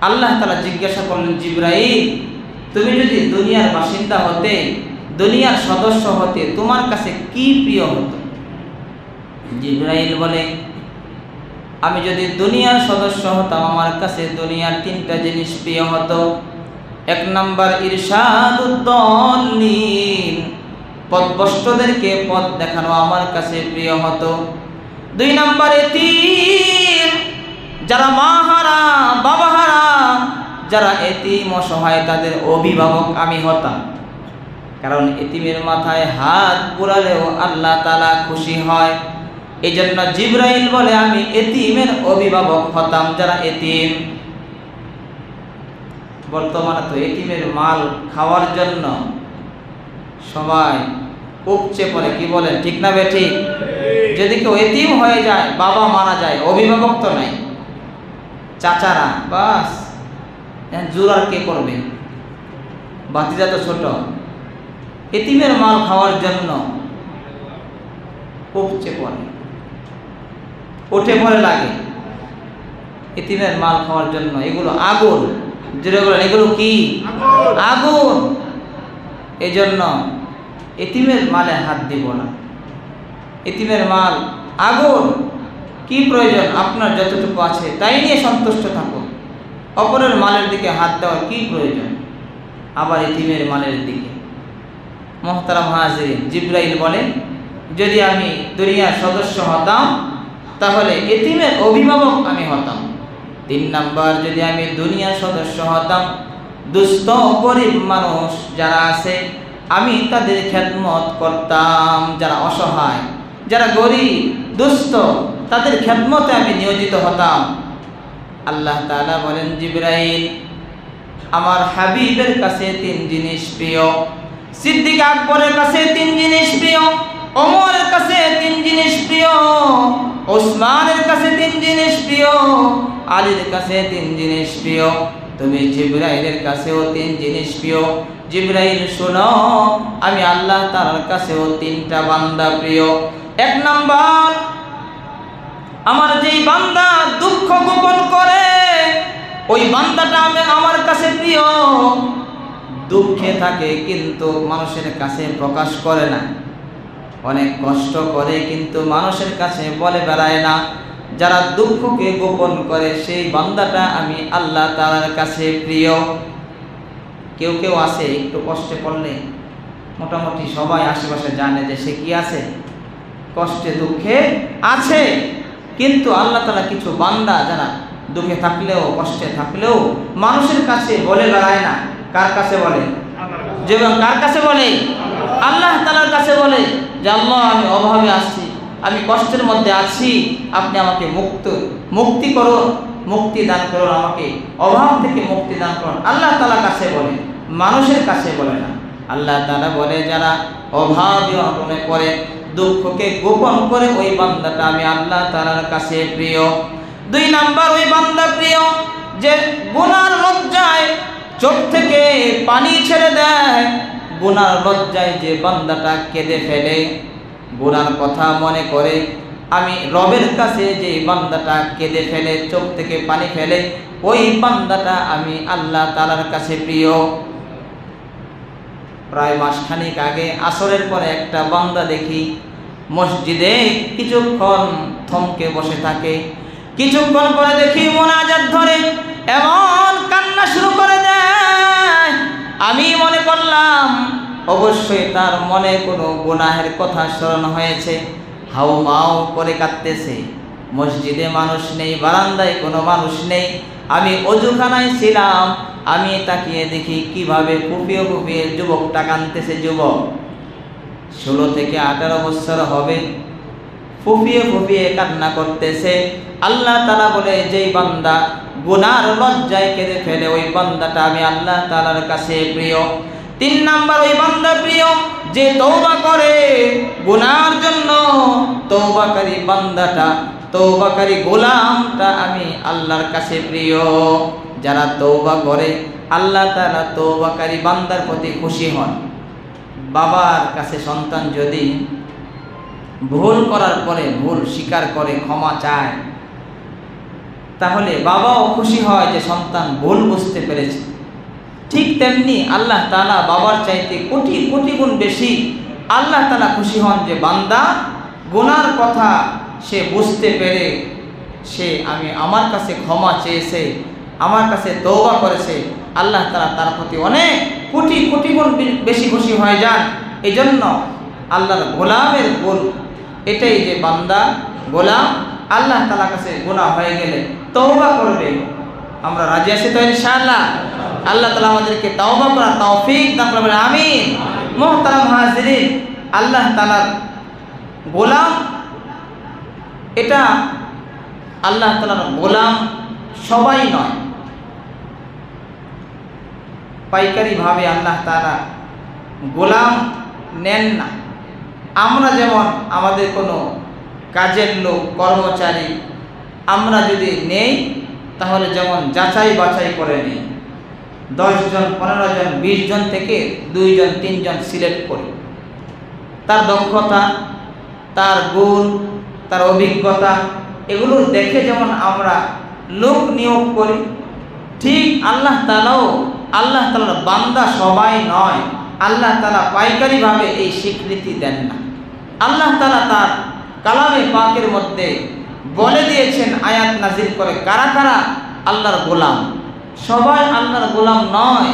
আল্লাহ তাআলা জিজ্ঞাসা করলেন, জিবরাইল তুমি যদি দুনিয়ার বাসিন্দা হতে, দুনিয়ার সদস্য হতে, তোমার কাছে কি প্রিয় হতো? জিবরাইল বলে, আমি যদি দুনিয়ার সদস্য হতাম আমার কাছে দুনিয়ার তিনটা জিনিস প্রিয় হতো। এক নাম্বার ইরশাদুদ-দাল্লিন, পথভ্রষ্টদেরকে পথ দেখানো আমার কাছে প্রিয় হতো। দুই নাম্বার এতিম, যারা মাহারা বাবাহারা, যারা এতিম অসহায় তাদের অভিভাবক আমি হতাম। কারণ এতিমের মাথায় হাত বুলালেও আল্লাহ তাআলা খুশি হয়। এই জন্য জিবরাইল বলে আমি এতিমের অভিভাবক হতাম, যারা এতিম। বর্তমানে তো এতিমের মাল খাওয়ার জন্য সবাই উপচে পড়ে, কি বলেন, ঠিক না বেঠিক? যদি কেউ এতিম হয়ে যায়, বাবা মারা যায়, অভিভাবক তো নাই, চাচারা, বাস জোরার কে করবে, ভাতিজা তো ছোট, এতিমের মাল খাওয়ার জন্য উপচে পড়ে, উঠে পড়ে লাগে এতিমের মাল খাওয়ার জন্য। এগুলো আগুন, যেগুলো এগুলো কি আগুন। এই জন্য এতিমের মালে হাত দিব না, এতিমের মাল আগুন। কি প্রয়োজন? আপনার যতটুকু আছে তাই নিয়ে সন্তুষ্ট থাকুন, অপরের মালের দিকে হাত দেওয়ার কি প্রয়োজন, আবার এতিমের মালের দিকে। মুহতারাম হাজিরিন, জিবরাইল বলে যদি আমি দুনিয়ার সদস্য হতাম তাহলে এতিমের অভিভাবক আমি হতাম। তিন নাম্বার, যদি আমি দুনিয়ার সদস্য হতাম দুস্থ গরিব মানুষ যারা আছে আমি তাদের খেদমত করতাম, যারা অসহায়, যারা গরিব দুস্থ তাদের খেদমতে আমি নিয়োজিত হতাম। আল্লাহ তাআলা বলেন, জিবরাইল আমার হাবিবের কাছে তিন জিনিস প্রিয়, সিদ্দিক আকবরের কাছে তিন জিনিস প্রিয়, ওমরের কাছে তিন জিনিস প্রিয়, ওসমানের কাছে তিন জিনিস প্রিয়, আলীর কাছে তিন জিনিস প্রিয়, তুমি জিবরাইলের কাছেও তিন জিনিস প্রিয়। জিবরাইল শোনো, আমি আল্লাহ তাআলার কাছেও তিনটা বান্দা প্রিয়। এক নাম্বার, আমার যেই বান্দা দুঃখ গোপন করে ওই বান্দাটা আমার কাছে প্রিয়। দুঃখে থাকে কিন্তু মানুষের কাছে প্রকাশ করে না, অনেক কষ্ট করে কিন্তু মানুষের কাছে বলে বেড়ায় না, যারা দুঃখকে গোপন করে সেই বান্দাটা আমি আল্লাহ তাআলার কাছে প্রিয়। কেউ কেউ আছে একটু কষ্টে পড়লে মোটামুটি সবাই আশেপাশে জানে যে সে কি আছে, কষ্টে দুঃখে আছে। কিন্তু আল্লাহ তাআলা কিছু বান্দা যারা দুঃখে থাকলেও কষ্টে থাকলেও মানুষের কাছে বলে বেড়ায় না। কার কাছে বলে? যেমন কার কাছে বলে? আল্লাহ তাআলার কাছে বলে যে আল্লাহ আমি অভাবে আছি, আমি কষ্টের মধ্যে আছি, আপনি আমাকে মুক্তি করুন, মুক্তি দান করুন, আমাকে অভাব থেকে মুক্তি দান করুন। আল্লাহ তাআলার কাছে বলে, মানুষের কাছে বলে না। আল্লাহ তাআলা বলে যারা অভাবে অনটনে পড়ে দুঃখকে গোপন করে ওই বান্দাটা আমি আল্লাহ তাআলার কাছে প্রিয়। 2 নাম্বার ওই বান্দা প্রিয় যে গুনার লজ্জায় চোখ থেকে পানি ছেড়ে দেয়, গুনার লজ্জায় যে বান্দাটা কেঁদে ফেলে, গুনার কথা মনে করে আমি রবের কাছে যে বান্দাটা কেঁদে ফেলে, চোখ থেকে পানি ফেলে, ওই বান্দাটা আমি আল্লাহ তাআলার কাছে প্রিয়। প্রায় মাসখানেক আগে আসরের পরে একটা বান্দা দেখি মসজিদে কিছুক্ষণ থমকে বসে থাকে, কিছুক্ষণ পরে দেখি মোনাজাত ধরে এমন কান্না শুরু করে দেয়। আমি মনে করলাম অবশ্যই তার মনে কোনো গুনাহের কথা স্মরণ হয়েছে, হাউমাউ করে কাঁদতেছে। মসজিদে মানুষ নেই, বারান্দায় কোনো মানুষ নেই, আমি অজুখানায় ছিলাম, আমি তাকিয়ে দেখি কিভাবে ফুপিয়ে ফুপিয়ে যুবকটা কাঁদতেছে। যুবক 16 থেকে 18 বছর হবে, ফুপিয়ে ফুপিয়ে কান্না করতেছে। আল্লাহ তাআলা বলে যেই বান্দা গুনার লজ্জায় কেঁদে ফেলে ওই বান্দাটা আমি আল্লাহ তাআলার কাছে প্রিয়। 3 নাম্বার ওই বান্দা প্রিয় যে তওবা করে গুনার জন্য, তওবাকারী বান্দাটা, তওবাকারী গোলামটা আমি আল্লাহর কাছে প্রিয়। যারা তওবা করে আল্লাহ তাআলা তওবাকারী বান্দার প্রতি খুশি হন। বাবার কাছে সন্তান যদি ভুল করার পরে ভুল স্বীকার করে ক্ষমা চায়, তাহলে বাবাও খুশি হয় যে সন্তান ভুল বুঝতে পেরেছে। ঠিক তেমনি আল্লাহ তাআলা বাবার চাইতে কোটি কোটি গুণ বেশি আল্লাহ তাআলা খুশি হন যে বান্দা গুনার কথা সে বুঝতে পেরে সে আমার কাছে ক্ষমা চেয়েছে, আমার কাছে তওবা করেছে। আল্লাহ তাআলা তার প্রতি অনেক কোটি কোটি গুণ বেশি খুশি হয়ে যান। এই জন্য আল্লাহর গোলামের গুণ এটাই যে বান্দা গোলাম আল্লাহ তাআলার কাছে গুনাহ হয়ে গেলে তওবা করবে। আমরা রাজি আছি তো ইনশাআল্লাহ? আল্লাহ তাআলা আমাদেরকে তওবা করার তৌফিক দান করবেন, আমিন। মুহতারাম হাজিরিন, আল্লাহ তাআলার গোলাম এটা আল্লাহ তাআলার গোলাম সবাই নয়, পাইকারিভাবে আল্লাহ তাআলা গোলাম নেন না। আমরা যেমন আমাদের কোনো কাজের লোক কর্মচারী আমরা যদি নেই তাহলে যেমন যাচাই বাছাই করে নিই, 10 জন 15 জন 20 জন থেকে 2 জন 3 জন সিলেক্ট করি, তার দক্ষতা, তার গুণ, তার অভিজ্ঞতা এগুলো দেখে যেমন আমরা লোক নিয়োগ করি, ঠিক আল্লাহ তাআলাও আল্লাহ তাআলার বান্দা সবাই নয়। আল্লাহ তাআলা পাইকারিভাবে এই স্বীকৃতি দেন না। আল্লাহ তাআলা তার কালামে পাকের মধ্যে বলে দিয়েছেন, আয়াত নাজিল করে কারা কারা আল্লাহর গোলাম। সবাই আল্লাহর গোলাম নয়।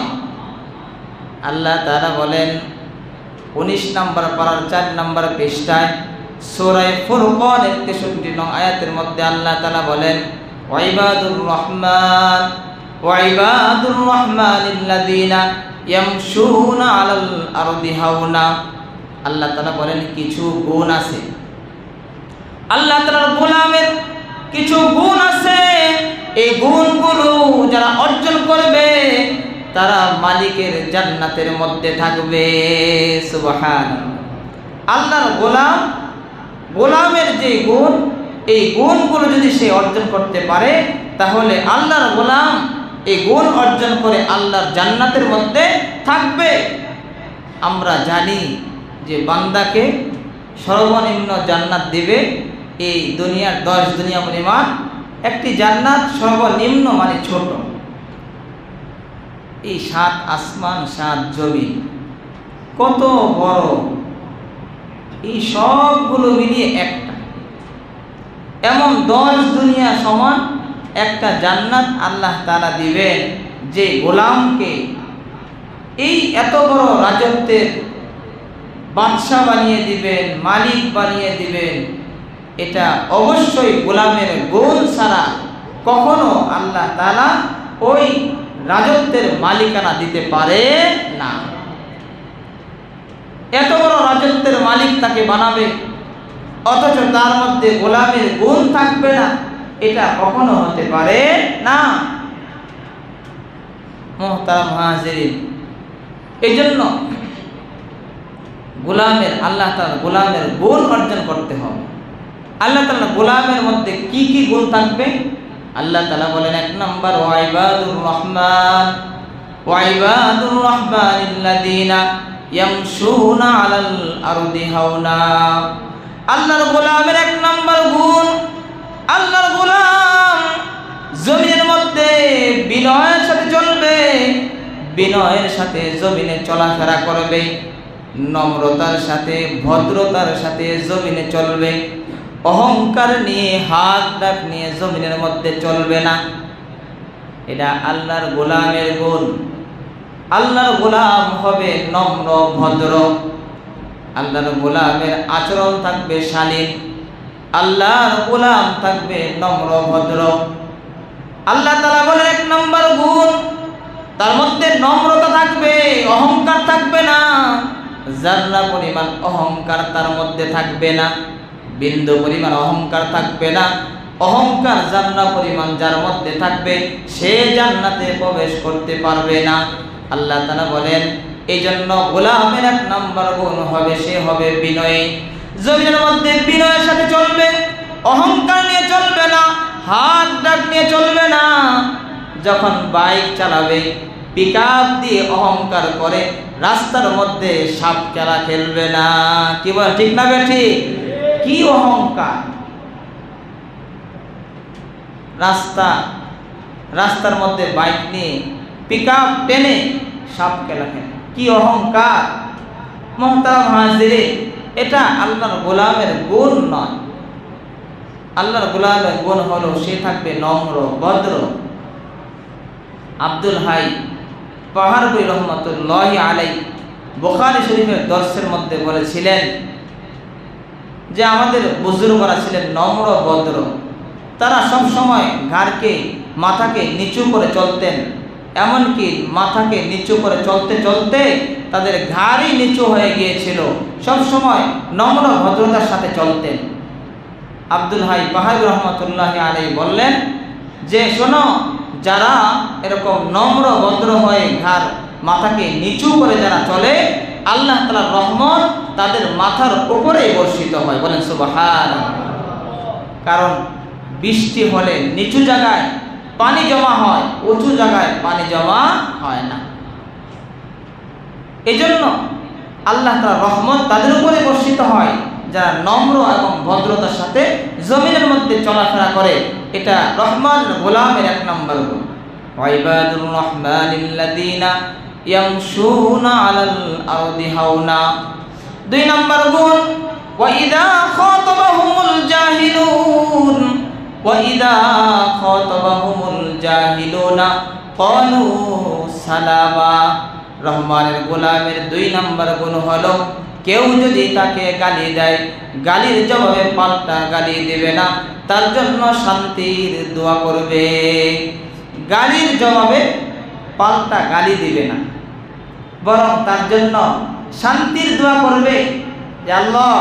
আল্লাহ তাআলা বলেন 19 নম্বর পারার 4 নম্বর পৃষ্ঠায় সূরা ফুরকান 63 নং আয়াতের মধ্যে আল্লাহ তাআলা বলেন, ওয়াইবাদুর রহমানিল্লাযীনা ইয়ামশুনা আলাল আরদি হাওনা। আল্লাহ তাআলা বলেন কিছু গুণ আছে, আল্লাহ তাআলার গোলামের কিছু গুণ আছে, এই গুণগুলো যারা অর্জন করবে তারা মালিকের জান্নাতের মধ্যে থাকবে। সুবহানাল্লাহ। আল্লাহর গোলামের যে গুণ, এই গুণগুলো যদি সে অর্জন করতে পারে তাহলে আল্লাহর গোলাম এই গুণ অর্জন করে আল্লাহর জান্নাতের মধ্যে থাকবে। আমরা জানি যে বান্দাকে সর্বনিম্ন জান্নাত দিবে এই দুনিয়ার 10 দুনিয়া পরিমাণ একটি জান্নাত, সর্বনিম্ন মানে ছোট। এই 7 আসমান 7 জমিন কত বড়, এই সবগুলো মিলিয়ে একটা। এমন 10 দুনিয়া সমান একটা জান্নাত আল্লাহ তাআলা দিবেন, যে গোলামকে এই এত বড় রাজত্বের বাদশা বানিয়ে দিবেন, মালিক বানিয়ে দিবেন। এটা অবশ্যই গোলামের গুণ ছাড়া কখনো আল্লাহ তাআলা ওই রাজত্বের মালিকানা দিতে পারে না। এত বড় রাজত্বের মালিক তাকে বানাবে, অথচ তার মধ্যে গোলামের গুণ থাকবে না, এটা কখনো হতে পারে না। মুহতারাম হাজিরিন, এই জন্য গোলামের আল্লাহ তাআলা গোলামের গুণ অর্জন করতে হবে। আল্লাহ তাআলা গোলামের মধ্যে কি কি গুণ থাকবে? আল্লাহ তাআলা বলেন, 1 নম্বর, ওয়াইবাদুর রহমানিল্লাযীনা ইয়ামশুনা আলাল আরদি হাওনা। আল্লাহর গোলামের 1 নম্বর গুণ, আল্লাহর গোলাম জমিনের মধ্যে বিনয়ের সাথে চলবে, বিনয়ের সাথে জমিনে চলাফেরা করবে, নম্রতার সাথে ভদ্রতার সাথে জমিনে চলবে, অহংকার নিয়ে হাত ডাক নিয়ে জমিনের মধ্যে চলবে না। এটা আল্লাহর গোলামের গুণ। আল্লাহর গোলাম হবে নম্র ভদ্র, আল্লাহর গোলামের আচরণ থাকবে শালীন, আল্লাহর গোলাম থাকবে নম্র ভদ্র। আল্লাহ তাআলা বলেন 1 নম্বর গুণ, তার মধ্যে নম্রতা থাকবে, অহংকার থাকবে না। যারা পরিমাণ অহংকার তার মধ্যে থাকবে না, বিন্দু পরিমাণ অহংকার থাকবে না। অহংকার যারা পরিমাণ যার মধ্যে থাকবে, সে জান্নাতে প্রবেশ করতে পারবে না। আল্লাহ তাআলা বলেন, এই জন্য গোলামের 1 নম্বর গুণ হবে, সে হবে বিনয়ী। জমিনের মধ্যে বিনয়ের সাথে চলবে, অহংকার নিয়ে চলবে না, হাত ডাক নিয়ে চলবে না। যখন বাইক চালাবে, পিকআপ দিয়ে অহংকার করে রাস্তার মধ্যে সাপ খেলা খেলবে না। কি বল, ঠিক না বেঠি? কি অহংকার! রাস্তার মধ্যে বাইক নিয়ে পিকআপ টেনে সাপ খেলা খেলে, কি অহংকার! মুহতারাম হাজিরিন, এটা আল্লাহর গোলামের গুণ নয়। আল্লাহর গোলামের গুণ হলো সে থাকবে নম্র ভদ্র। আব্দুল হাই পাহাড়বী রহমতুল্লাহি আলাইহি বুখারী শরীফের দর্সের মধ্যে বলেছিলেন যে আমাদের বুজুর্গরা ছিলেন নম্র ভদ্র। তারা সব সময় ঘাড়কে মাথাকে নিচু করে চলতেন, এমনকি মাথাকে নিচু করে চলতে চলতে তাদের ঘাড়ই নিচু হয়ে গিয়েছিল। সব সময় নম্র ভদ্রতার সাথে চলতেন। আব্দুল হাই পাহাড়বী রহমতুল্লাহি আলাইহি বললেন যে শোনো, যারা এরকম নম্র ভদ্র হয়ে ঘাড় মাথাকে নিচু করে যারা চলে, আল্লাহ তাআলার রহমত তাদের মাথার উপরেই বর্ষিত হয়। বলেন সুবহানাল্লাহ। কারণ বৃষ্টি হলে নিচু জায়গায় পানি জমা হয়, উঁচু জায়গায় পানি জমা হয় না। এজন্য আল্লাহ তাআলার রহমত তাদের উপরে বর্ষিত হয় যারা নম্র এবং ভদ্রতার সাথে জমিনের মধ্যে চলাফেরা করে। এটা রহমান গোলামের 1 নম্বর গুণ। ওয়াইবাদুর রহমানিল্লাযীনা ইয়ামশুনা আলাল আরদি হাওনা। 2 নম্বর গুণ, ওয়াইদা খাতাবাহুমুল জাহিলুনা ক্বালু সালামা। রহমানের গোলামের 2 নম্বর গুণ হলো, কেউ যদি তাকে গালি দেয়, গালির জবাবে পাল্টা গালি দেবে না, তার জন্য শান্তির দোয়া করবে। গালির জবাবে পাল্টা গালি দিবে না, বরং তার জন্য শান্তির দোয়া করবে যে আল্লাহ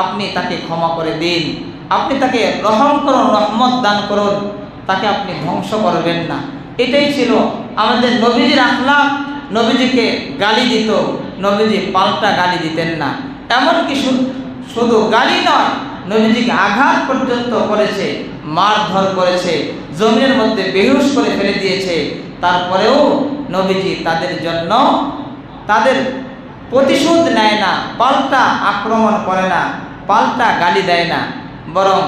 আপনি তাকে ক্ষমা করে দিন, আপনি তাকে রহম করুন, রহমত দান করুন, তাকে আপনি ধ্বংস করবেন না। এটাই ছিল আমাদের নবীজির আখলাক। নবীজিকে গালি দিত, নবীজি পাল্টা গালি দিতেন না। এমনকি শুধু গালি নয়, নবীজিকে আঘাত পর্যন্ত করেছে, মারধর করেছে, জমিনের মধ্যে বেহুশ করে ফেলে দিয়েছে। তারপরেও নবীজি তাদের জন্য তাদের প্রতিশোধ নেয় না, পাল্টা আক্রমণ করে না, পাল্টা গালি দেয় না, বরং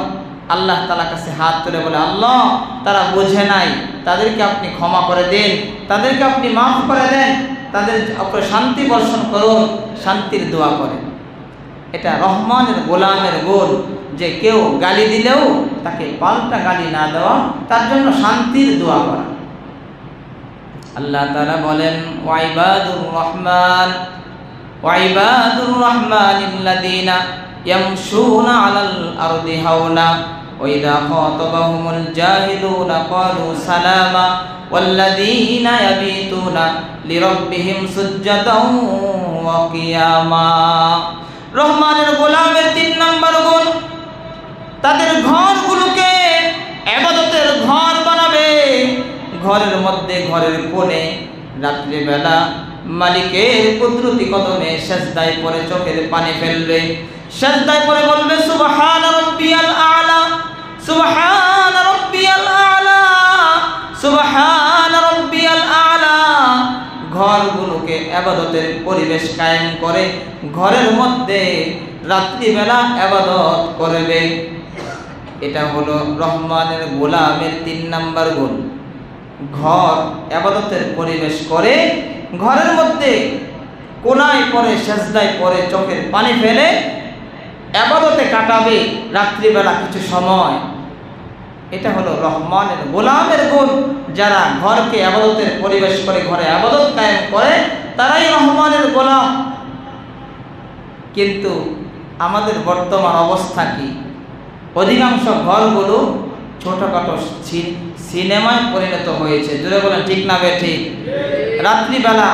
আল্লাহ তাআলার কাছে হাত তুলে বলে, আল্লাহ তারা বোঝে নাই, তাদেরকে আপনি ক্ষমা করে দেন, তাদেরকে আপনি মাফ করে দেন, তাদের উপরে শান্তি বর্ষণ করুন, শান্তির দোয়া করেন। এটা রহমানের গোলামের গুণ। যে কেউ গালি দিলেও তাকে পাল্টা গালি না দেওয়া, তার জন্য শান্তির দোয়া করা। আল্লাহ তাআলা বলেন ওয়াইবাদুর রহমানিল্লাযীনা ইয়ামশুনা আলাল আরদি হাওনা ওয়া ইযা খাতাবাহুমুল জাহিলুনা ক্বালু সালামা ওয়াল্লাযীনা ইয়াবিতুনা লিরাব্বিহিম সুজদান ওয়া কিয়ামা। রহমানের গোলামের 3 নম্বর গুণ, তাদের ঘরগুলোকে ইবাদতের ঘর বানাবে। ঘরের মধ্যে, ঘরের কোণে রাত্রিবেলা মালিকের কুদরতি কদমে সেজদায় পড়ে চোখের পানি ফেলবে, সেজদায় পড়ে বলবে সুবহান রাব্বিয়াল আ'লা, সুবহান রাব্বিয়াল আ'লা, সুবহান রাব্বিয়াল আ'লা। ঘরগুলোকে ইবাদতের পরিবেশ কায়েম করে ঘরের মধ্যে রাত্রিবেলা ইবাদত করবে। এটা হলো রহমানের গোলামের 3 নম্বর গুণ। ঘর ইবাদতের পরিবেশ করে ঘরের মধ্যে কোনায় পড়ে সেজদায় পড়ে চোখের পানি ফেলে ইবাদতে কাটাবে রাত্রিবেলা কিছু সময়। এটা হলো রহমানের গোলামের গুণ। যারা ঘরকে ইবাদতের পরিবেশ করে ঘরে ইবাদত কায়েম করে তারাই রহমানের গোলাম। কিন্তু আমাদের বর্তমান অবস্থা কি? অধিকাংশ ঘরগুলো ছোটখাটো সিনেমায় পরিণত হয়েছে। জোরে বলেন ঠিক না বেঠিক? রাত্রিবেলা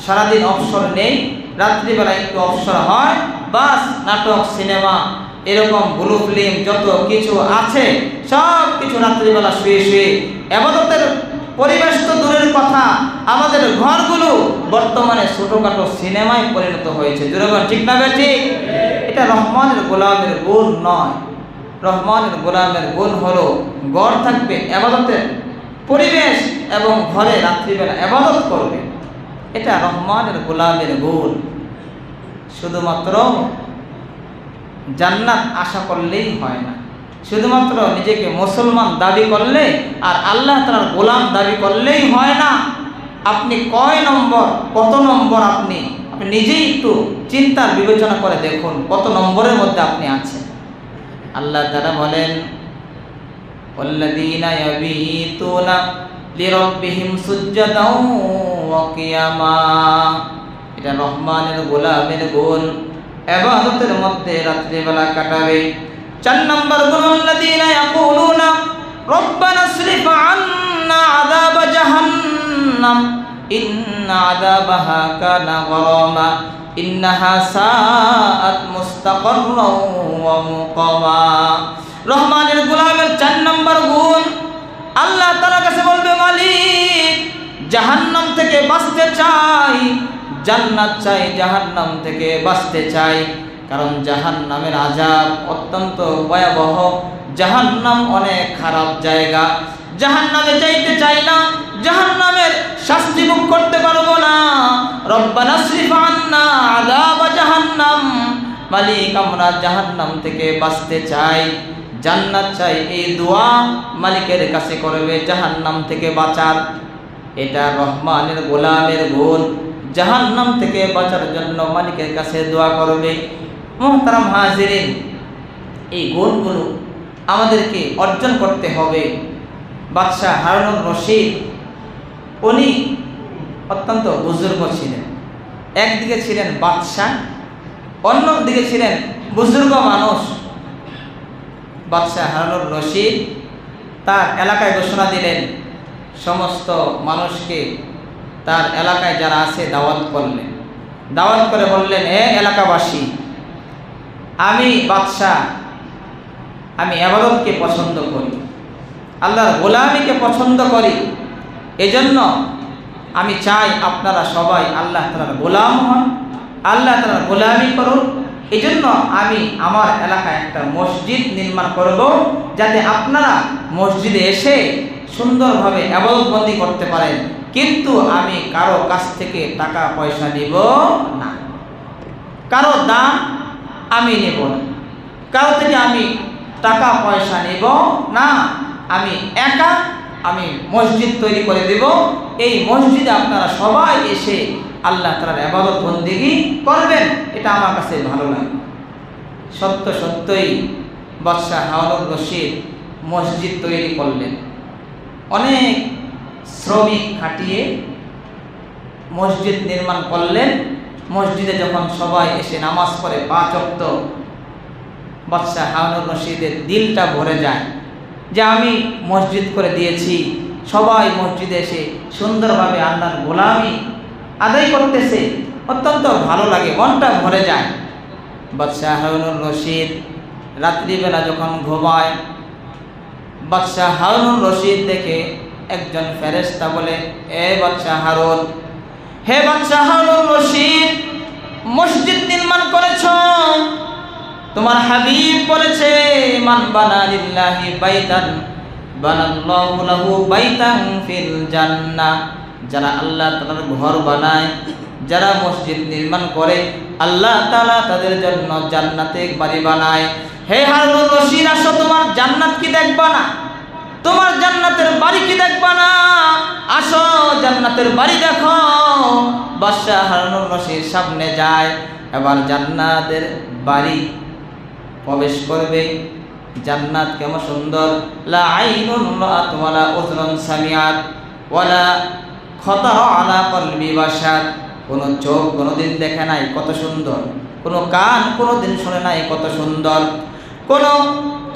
সারাদিন অবসর নেই, রাত্রিবেলা একটু অবসর হয়, বাস নাটক, সিনেমা, এরকম ব্লু ফিল্ম যত কিছু আছে সব কিছু রাত্রিবেলা শুয়ে শুয়ে ইবাদতের পরিবেশ তো দূরের কথা, আমাদের ঘরগুলো বর্তমানে ছোটখাটো সিনেমায় পরিণত হয়েছে। জোরে বলেন ঠিক না বেঠিক? এটা রহমানের গোলামের গুণ নয়। রহমানের গোলামের গুণ হলো ঘর থাকবে ইবাদতের পরিবেশ এবং ঘরে রাত্রিবেলা ইবাদত করবে। এটা রহমানের গোলামের গুণ। শুধুমাত্র জান্নাত আশা করলেই হয় না, শুধুমাত্র নিজেকে মুসলমান দাবি করলে আর আল্লাহ তাআলার গোলাম দাবি করলেই হয় না। আপনি কয় নম্বর, কত নম্বর আপনি নিজেই একটু চিন্তার বিবেচনা করে দেখুন কত নম্বরের মধ্যে আপনি আছেন। আল্লাহ তাআলা বলেন ওয়াল্লাযীনা ইয়াবিতুনা লিরাব্বিহিম সুজদান ওয়া কিয়ামা। এটা রহমানের গোলামের গুণ, ইবাদতের মধ্যে রাত্রিবেলা কাটাবে। 4 নম্বর গুণ আল্লাযীনা ইয়াকুলুনা রব্বানা আসরিফ আন্না আযাব জাহান্নাম ইন্না আযাবাহা কানা গরামা ইন্নাহা সাআত মুস্তাকাররাও ওয়া মুকামা। রহমানের গোলামের 4 নম্বর গুণ, আল্লাহ তাআলার কাছে বলবে মালিক জাহান্নাম থেকে বাঁচতে চাই, জান্নাত চাই, জাহান্নাম থেকে বাঁচতে চাই। কারণ জাহান্নামের আযাব অত্যন্ত ভয়াবহ, জাহান্নাম অনেক খারাপ জায়গা। জাহান্নামে যাইতে চাই না, জাহান্নামের শাস্তি ভোগ করতে পারবো না। রব্বানা আসরিফ আন্না আযাব জাহান্নাম, মালিক আমরা জাহান্নাম থেকে বাঁচতে চাই, জান্নাত চাই। এই দোয়া মালিকের কাছে করবে জাহান্নাম থেকে বাঁচার। এটা রহমানের গোলামের গুণ, জাহান্নাম থেকে বাঁচার জন্য মালিকের কাছে দোয়া করবে। মুহতারাম হাজিরিন, এই গুণগুলো আমাদেরকে অর্জন করতে হবে। বাদশাহ হারুনুর রশিদ উনি অত্যন্ত বুজুর্গ ছিলেন। একদিকে ছিলেন বাদশাহ, অন্যদিকে ছিলেন বুজুর্গ মানুষ। বাদশাহ হারুনুর রশিদ তার এলাকায় ঘোষণা দিলেন, সমস্ত মানুষকে তার এলাকায় যারা আছে দাওয়াত করলেন। দাওয়াত করে বললেন, হে এলাকাবাসী, আমি বাদশাহ, আমি ইবাদতকে পছন্দ করি, আল্লাহর গোলামিকে পছন্দ করি। এজন্য আমি চাই আপনারা সবাই আল্লাহ তাআলার গোলাম হন, আল্লাহ তাআলার গোলামি করুন। এজন্য আমি আমার এলাকায় একটা মসজিদ নির্মাণ করব, যাতে আপনারা মসজিদে এসে সুন্দরভাবে ইবাদতবন্দি করতে পারেন। কিন্তু আমি কারো কাছ থেকে টাকা পয়সা নিব না, কারো দান আমি নেব না, কারো থেকে আমি টাকা পয়সা নেব না। আমি একা আমি মসজিদ তৈরি করে দেব, এই মসজিদে আপনারা সবাই এসে আল্লাহ তাআলার ইবাদত বন্দেগী করবেন, এটা আমার কাছে ভালো লাগে। সত্য সত্যই বাদশাহ হারুন রশিদ মসজিদ তৈরি করলেন। অনেক শ্রমিক খাটিয়ে মসজিদ নির্মাণ করলেন। মসজিদে যখন সবাই এসে নামাজ পড়ে 5 ওয়াক্ত, বাদশাহ হারুন রশিদের দিলটা ভরে যায় যে আমি মসজিদ করে দিয়েছি, সবাই মসজিদে এসে সুন্দরভাবে আল্লাহর গোলামি আদায় করতেছে, অত্যন্ত ভালো লাগে, মনটা ভরে যায়। বাদশাহ হারুন রশিদ রাত্রিবেলা যখন ঘুমায়, বাদশাহ হারুন রশিদ দেখে একজন ফেরেশতা বলে, এ বাদশাহ হারুন, হে বাদশাহ হারুন রশিদ, মসজিদ নির্মাণ করেছ, তোমার হাবিব বলেছে মান বানা লিল্লাহি বাইতান বানাল্লাহু লাহু বাইতান ফিল জান্নাহ, যারা আল্লাহ তাআলার ঘর বানায়, যারা মসজিদ নির্মাণ করে, আল্লাহ তাআলা তাদের জন্য জান্নাতে বাড়ি বানায়। হে হারুন রশিদ, আসো, তোমার জান্নাত কি দেখবা না? তোমার জান্নাতের বাড়ি কি দেখবা না? আসো, জান্নাতের বাড়ি দেখো। বাদশাহ হারুন রশিদ সামনে যায়, এবার জান্নাতের বাড়ি প্রবেশ করবে। জান্নাত কেমন সুন্দর! লা আইনুন রাআত ওয়ালা উযনুন সামিআত ওয়ালা খাতারা আলা কলবি বাশার, কোনো চোখ কোনোদিন দেখে নাই কত সুন্দর, কোনো কান কোনোদিন শুনে নাই কত সুন্দর, কোনো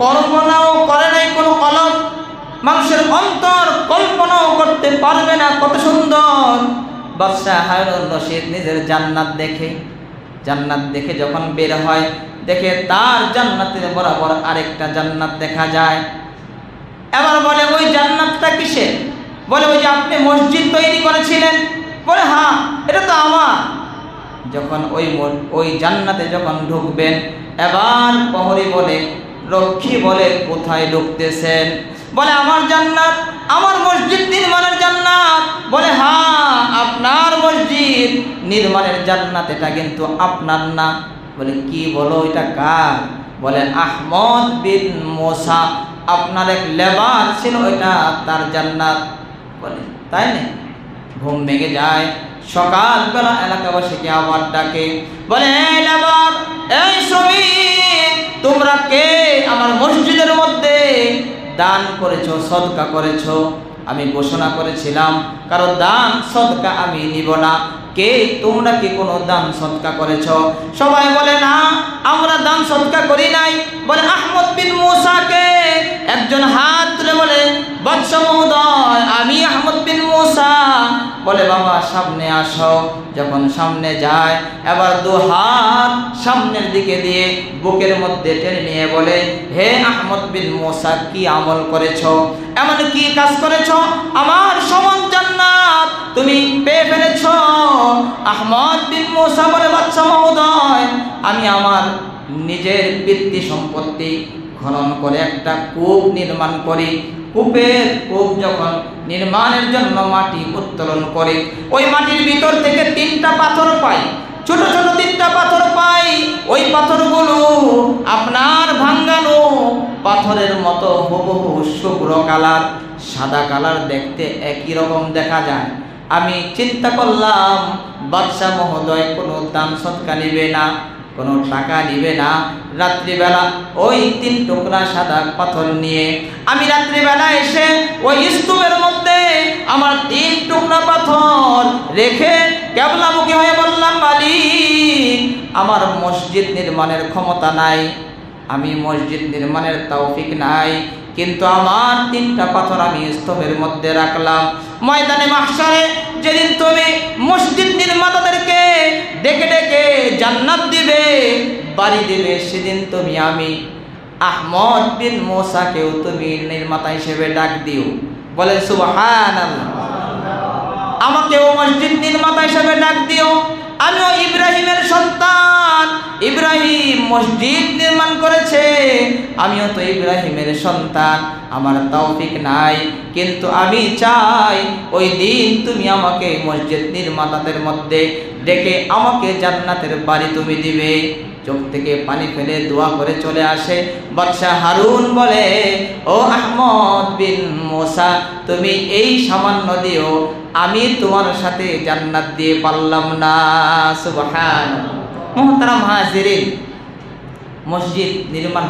কল্পনাও করে নাই কোনো কলম, মানুষের অন্তর কল্পনাও করতে পারবে না কত সুন্দর। বাদশাহ হারুন রশিদ নিজের জান্নাত দেখে যখন বের হয়, দেখে তার জান্নাতের বরাবর আরেকটা জান্নাত দেখা যায়। এবার বলে, ওই জান্নাতটা কিসের? বলে, ওই যে আপনি মসজিদ তৈরি করেছিলেন। বলে, হ্যাঁ, এটা তো আমার। যখন ওই জান্নাতে যখন ঢুকবেন, এবার প্রহরী বলে, রক্ষী বলে, কোথায় ঢুকতেছেন? বলে, আমার জান্নাত, আমার মসজিদ নির্মাণের জান্নাত। বলে, হ্যাঁ, আপনার মসজিদ নির্মাণের জান্নাত, এটা কিন্তু আপনার না। বলে, কি বলো, এটা কার? বলে, আহমদ বিন মুসা, আপনার এক লেবার ছিল, ওইটা তার জান্নাত। বলে, তাই না? ঘুম ভেঙে যায়। সকালবেলা এলাকাবাসীকে আবার ডাকে, বলে, এই লেবার, এই শ্রমিক, তোমরা কে আমার মসজিদের মধ্যে দান করেছো, সদকা করেছো? আমি ঘোষণা করেছিলাম কারো দান সদকা আমি নিব না। কে তোমরা কি কোনো দান সদকা করেছো? সবাই বলে, না, আমরা দান সদকা করি নাই। বলে, আহমদ বিন মুসাকে একজন হাত তুলে বলে, বাদশা মহোদয়, আমি আহমদ বিন মুসা। বলে, বাবা সামনে আসো। যখন সামনে যায়, এবার 2 হাত সামনের দিকে দিয়ে বুকের মধ্যে টেনে নিয়ে বলে, হে আহমদ বিন মুসা, কি আমল করেছো, এমন কি কাজ করেছো, আমার সমান জান্নাত তুমি পেয়ে ফেলেছো? আহমদ বিন মুসা বলে, বাদশা মহোদয়, আমি আমার নিজের পিতৃ সম্পত্তি খনন করে একটা কূপ নির্মাণ করি। কূপ যখন নির্মাণের জন্য মাটি উত্তোলন করে, ওই মাটির ভিতর থেকে 3টা পাথর পাই, ছোট ছোট 3টা পাথর পাই। ওই পাথরগুলো আপনার ভাঙ্গানো পাথরের মতো হুবহু শুভ্র কালার, সাদা কালার, দেখতে একই রকম দেখা যায়। আমি চিন্তা করলাম, বাদশা মহোদয় কোনো দান সদকা নিবে না, কোনো টাকা নিবে না। রাত্রিবেলা ওই 3 টুকরা সাদা পাথর নিয়ে আমি রাত্রিবেলা এসে ওই স্তূপের মধ্যে আমার 3 টুকরা পাথর রেখে কেবলামুখী হয়ে বললাম, মালিক, আমার মসজিদ নির্মাণের ক্ষমতা নাই, আমি মসজিদ নির্মাণের তৌফিক নাই, কিন্তু আমার 3টা পাথর আমি স্তূপের মধ্যে রাখলাম। ময়দানে মাহশারে যেদিন তুমি মসজিদ নির্মাতাদেরকে ডেকে ডেকে জান্নাত দিবে, বাড়ি দিবে, সেদিন তুমি আমি আহমদ বিন মুসাকেও তুমি নির্মাতা হিসেবে ডাক দিও। বলেন সুবহানাল্লাহ। আমাকেও মসজিদ নির্মাতা হিসেবে ডাক দিও। আমিও ইব্রাহিমের সন্তান, ইব্রাহিম মসজিদ নির্মাণ করেছে, আমিও তো ইব্রাহিমের সন্তান, আমার তৌফিক নাই, কিন্তু আমি চাই ওই দিন তুমি আমাকে মসজিদ নির্মাতাদের মধ্যে ডেকে আমাকে জান্নাতের বাড়ি তুমি দিবে। চোখ থেকে পানি ফেলে দোয়া করে চলে আসে। বাদশা হারুন বলে, ও আহমদ বিন মুসা, তুমি এই সামান্য দিও, আমি তোমার সাথে জান্নাত দিয়ে পারলাম না। সুবহানাল্লাহ। মুহতারাম হাজিরিন, মসজিদ নির্মাণ